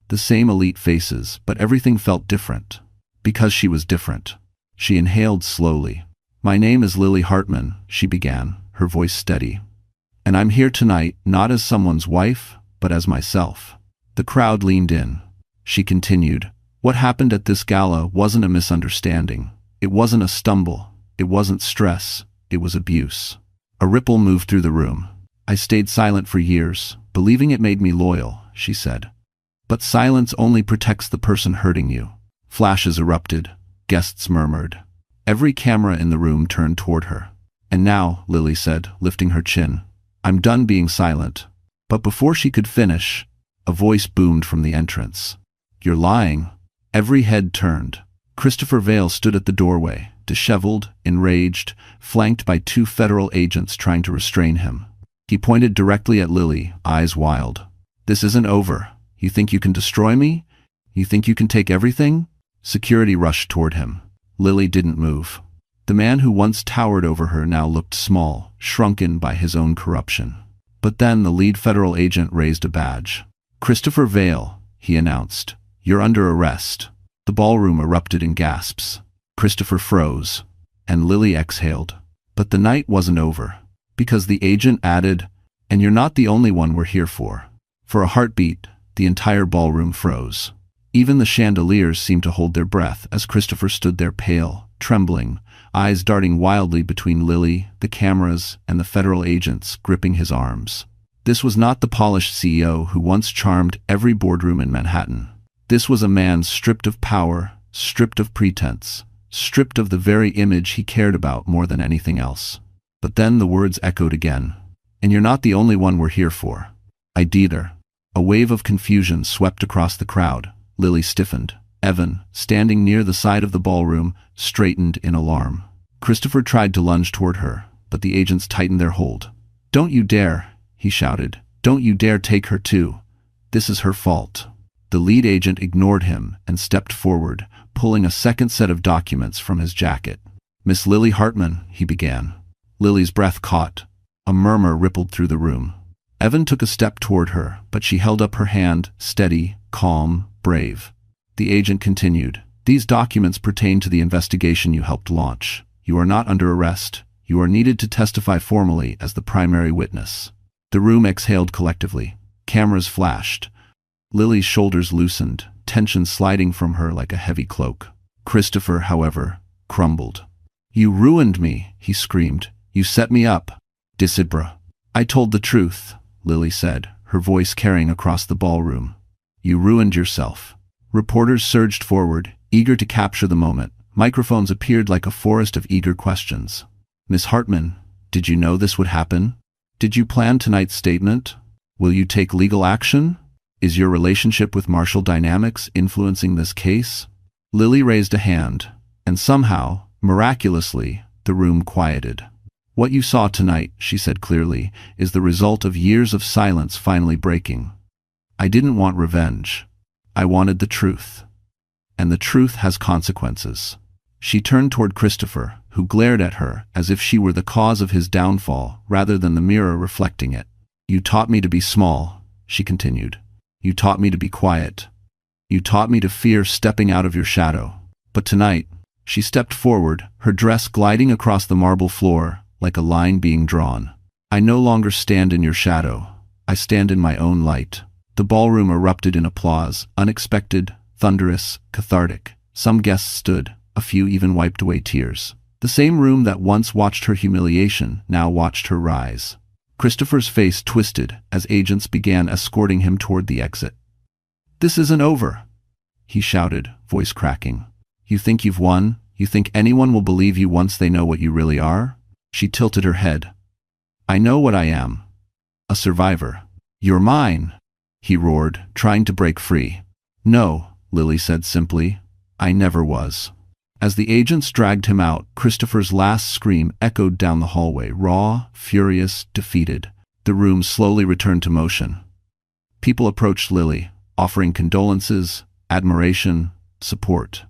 the same elite faces, but everything felt different. Because she was different. She inhaled slowly. "My name is Lily Hartman," she began, her voice steady. "And I'm here tonight not as someone's wife, but as myself." The crowd leaned in. She continued, "What happened at this gala wasn't a misunderstanding. It wasn't a stumble. It wasn't stress. It was abuse." A ripple moved through the room. "I stayed silent for years, believing it made me loyal," she said. "But silence only protects the person hurting you." Flashes erupted. Guests murmured. Every camera in the room turned toward her. "And now," Lily said, lifting her chin, "I'm done being silent." But before she could finish, a voice boomed from the entrance. "You're lying." Every head turned. Christopher Vail stood at the doorway, disheveled, enraged, flanked by 2 federal agents trying to restrain him. He pointed directly at Lily, eyes wild. "This isn't over. You think you can destroy me? You think you can take everything?" Security rushed toward him. Lily didn't move. The man who once towered over her now looked small, shrunken by his own corruption. But then the lead federal agent raised a badge. "Christopher Vail," he announced, "you're under arrest." The ballroom erupted in gasps. Christopher froze, and Lily exhaled. But the night wasn't over, because the agent added, "And you're not the only one we're here for." For a heartbeat, the entire ballroom froze. Even the chandeliers seemed to hold their breath as Christopher stood there pale, trembling, eyes darting wildly between Lily, the cameras, and the federal agents gripping his arms. This was not the polished CEO who once charmed every boardroom in Manhattan. This was a man stripped of power, stripped of pretense, stripped of the very image he cared about more than anything else. But then the words echoed again. And you're not the only one we're here for. I did. A wave of confusion swept across the crowd. Lily stiffened. Evan, standing near the side of the ballroom, straightened in alarm. Christopher tried to lunge toward her, but the agents tightened their hold. "Don't you dare," he shouted. "Don't you dare take her too. This is her fault." The lead agent ignored him and stepped forward, pulling a second set of documents from his jacket. "Miss Lily Hartman," he began. Lily's breath caught. A murmur rippled through the room. Evan took a step toward her, but she held up her hand, steady, calm, brave. The agent continued. "These documents pertain to the investigation you helped launch. You are not under arrest. You are needed to testify formally as the primary witness." The room exhaled collectively. Cameras flashed. Lily's shoulders loosened, tension sliding from her like a heavy cloak. Christopher, however, crumbled. "You ruined me," he screamed. "You set me up." "Disidra." "I told the truth," Lily said, her voice carrying across the ballroom. "You ruined yourself." Reporters surged forward, eager to capture the moment. Microphones appeared like a forest of eager questions. "Miss Hartman, did you know this would happen? Did you plan tonight's statement? Will you take legal action? Is your relationship with Marshall Dynamics influencing this case?" Lily raised a hand, and somehow, miraculously, the room quieted. "What you saw tonight," she said clearly, "is the result of years of silence finally breaking. I didn't want revenge. I wanted the truth. And the truth has consequences." She turned toward Christopher, who glared at her as if she were the cause of his downfall rather than the mirror reflecting it. "You taught me to be small," she continued. "You taught me to be quiet. You taught me to fear stepping out of your shadow. But tonight," she stepped forward, her dress gliding across the marble floor like a line being drawn. "I no longer stand in your shadow. I stand in my own light." The ballroom erupted in applause, unexpected, thunderous, cathartic. Some guests stood, a few even wiped away tears. The same room that once watched her humiliation now watched her rise. Christopher's face twisted as agents began escorting him toward the exit. "This isn't over," he shouted, voice cracking. "You think you've won? You think anyone will believe you once they know what you really are?" She tilted her head. "I know what I am. A survivor." "You're mine," he roared, trying to break free. "No," Lily said simply. "I never was." As the agents dragged him out, Christopher's last scream echoed down the hallway, raw, furious, defeated. The room slowly returned to motion. People approached Lily, offering condolences, admiration, support.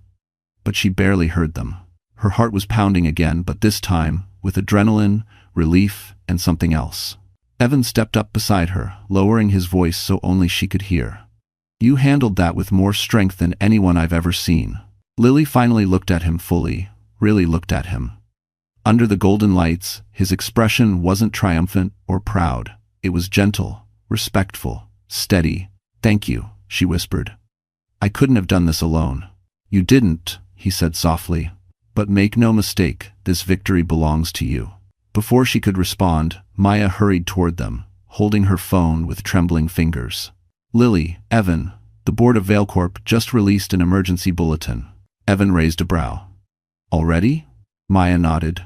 But she barely heard them. Her heart was pounding again, but this time, with adrenaline, relief, and something else. Evan stepped up beside her, lowering his voice so only she could hear. "You handled that with more strength than anyone I've ever seen." Lily finally looked at him fully, really looked at him. Under the golden lights, his expression wasn't triumphant or proud. It was gentle, respectful, steady. "Thank you," she whispered. "I couldn't have done this alone." "You didn't," he said softly. "But make no mistake, this victory belongs to you." Before she could respond, Maya hurried toward them, holding her phone with trembling fingers. "Lily, Evan, the board of Vailcorp just released an emergency bulletin." Evan raised a brow. "Already?" Maya nodded.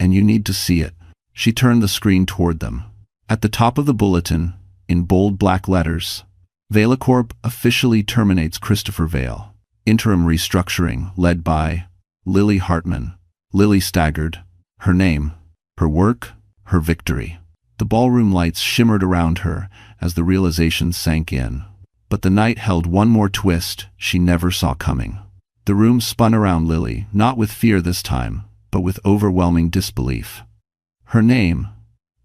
"And you need to see it." She turned the screen toward them. At the top of the bulletin, in bold black letters, Vailcorp officially terminates Christopher Vail. Interim restructuring led by Lily Hartman. Lily staggered. Her name, her work, her victory. The ballroom lights shimmered around her as the realization sank in. But the night held one more twist she never saw coming. The room spun around Lily, not with fear this time, but with overwhelming disbelief. Her name,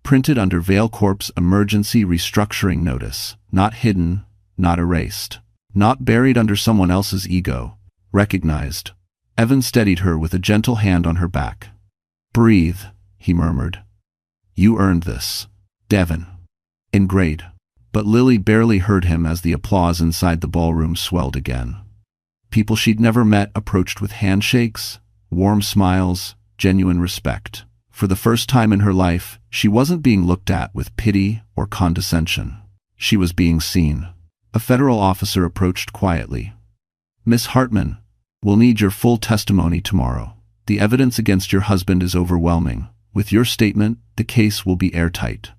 printed under Vailcorp's emergency restructuring notice, not hidden, not erased, not buried under someone else's ego, recognized. Evan steadied her with a gentle hand on her back. "Breathe," he murmured. "You earned this. Devon." In grade. But Lily barely heard him as the applause inside the ballroom swelled again. People she'd never met approached with handshakes, warm smiles, genuine respect. For the first time in her life, she wasn't being looked at with pity or condescension. She was being seen. A federal officer approached quietly. "Miss Hartman, we'll need your full testimony tomorrow. The evidence against your husband is overwhelming. With your statement, the case will be airtight."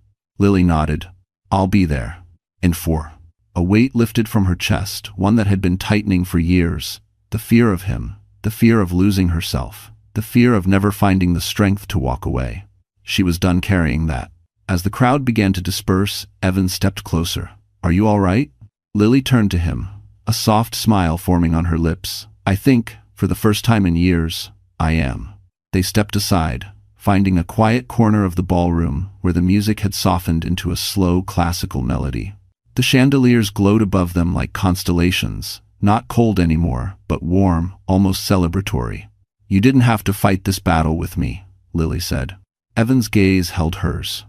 Lily nodded. I'll be there. In 4. A weight lifted from her chest, one that had been tightening for years. The fear of him, the fear of losing herself, the fear of never finding the strength to walk away. She was done carrying that. As the crowd began to disperse, Evan stepped closer. Are you all right? Lily turned to him, a soft smile forming on her lips. I think, for the first time in years, I am. They stepped aside, finding a quiet corner of the ballroom where the music had softened into a slow classical melody. The chandeliers glowed above them like constellations, not cold anymore, but warm, almost celebratory. You didn't have to fight this battle with me, Lily said. Evan's gaze held hers.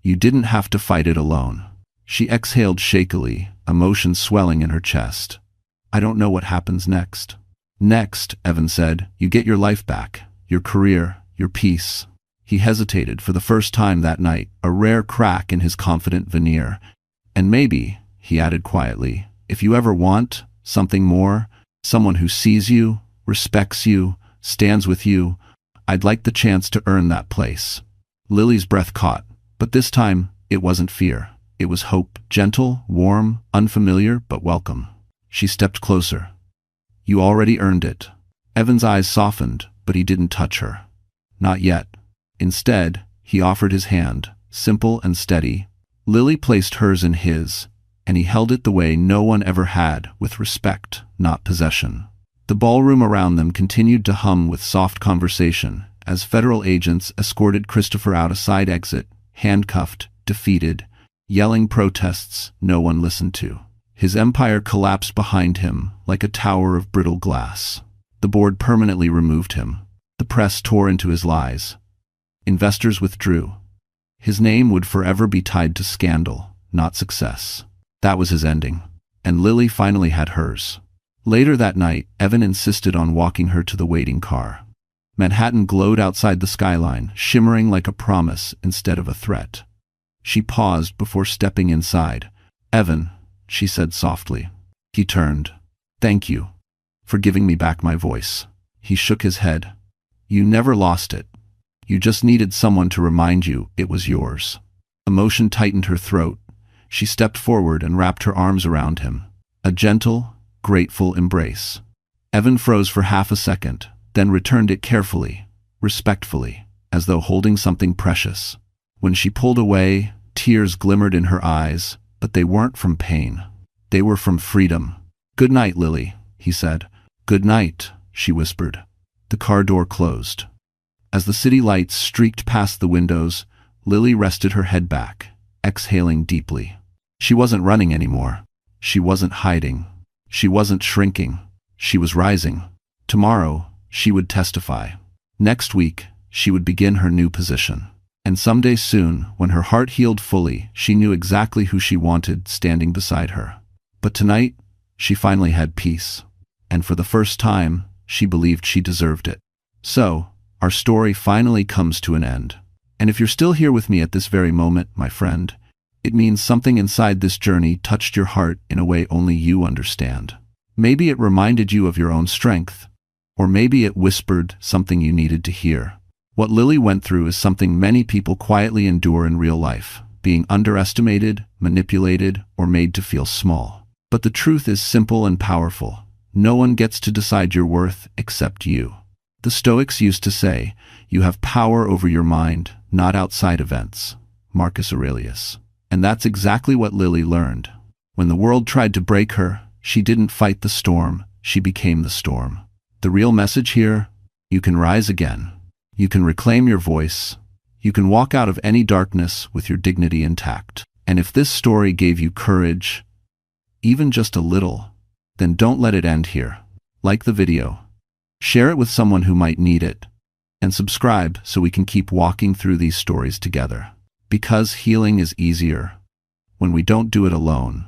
You didn't have to fight it alone. She exhaled shakily, emotion swelling in her chest. I don't know what happens next. Next, Evan said, you get your life back, your career, your peace. He hesitated for the first time that night, a rare crack in his confident veneer. And maybe, he added quietly, if you ever want something more, someone who sees you, respects you, stands with you, I'd like the chance to earn that place. Lily's breath caught, but this time, it wasn't fear. It was hope, gentle, warm, unfamiliar, but welcome. She stepped closer. You already earned it. Evan's eyes softened, but he didn't touch her. Not yet. Instead, he offered his hand, simple and steady. Lily placed hers in his, and he held it the way no one ever had, with respect, not possession. The ballroom around them continued to hum with soft conversation, as federal agents escorted Christopher out a side exit, handcuffed, defeated, yelling protests no one listened to. His empire collapsed behind him like a tower of brittle glass. The board permanently removed him. The press tore into his lies. Investors withdrew. His name would forever be tied to scandal, not success. That was his ending. And Lily finally had hers. Later that night, Evan insisted on walking her to the waiting car. Manhattan glowed outside the skyline, shimmering like a promise instead of a threat. She paused before stepping inside. Evan, she said softly. He turned. Thank you for giving me back my voice. He shook his head. You never lost it. You just needed someone to remind you it was yours. Emotion tightened her throat. She stepped forward and wrapped her arms around him. A gentle, grateful embrace. Evan froze for half a second, then returned it carefully, respectfully, as though holding something precious. When she pulled away, tears glimmered in her eyes, but they weren't from pain. They were from freedom. Good night, Lily, he said. Good night, she whispered. The car door closed. As the city lights streaked past the windows, Lily rested her head back, exhaling deeply. She wasn't running anymore. She wasn't hiding. She wasn't shrinking. She was rising. Tomorrow, she would testify. Next week, she would begin her new position. And someday soon, when her heart healed fully, she knew exactly who she wanted standing beside her. But tonight, she finally had peace. And for the first time, she believed she deserved it. So, our story finally comes to an end. And if you're still here with me at this very moment, my friend, it means something inside this journey touched your heart in a way only you understand. Maybe it reminded you of your own strength, or maybe it whispered something you needed to hear. What Lily went through is something many people quietly endure in real life, being underestimated, manipulated, or made to feel small. But the truth is simple and powerful. No one gets to decide your worth except you. The Stoics used to say, you have power over your mind, not outside events. Marcus Aurelius. And that's exactly what Lily learned. When the world tried to break her, she didn't fight the storm, she became the storm. The real message here, you can rise again. You can reclaim your voice. You can walk out of any darkness with your dignity intact. And if this story gave you courage, even just a little, then don't let it end here. Like the video. Share it with someone who might need it. And subscribe so we can keep walking through these stories together. Because healing is easier when we don't do it alone.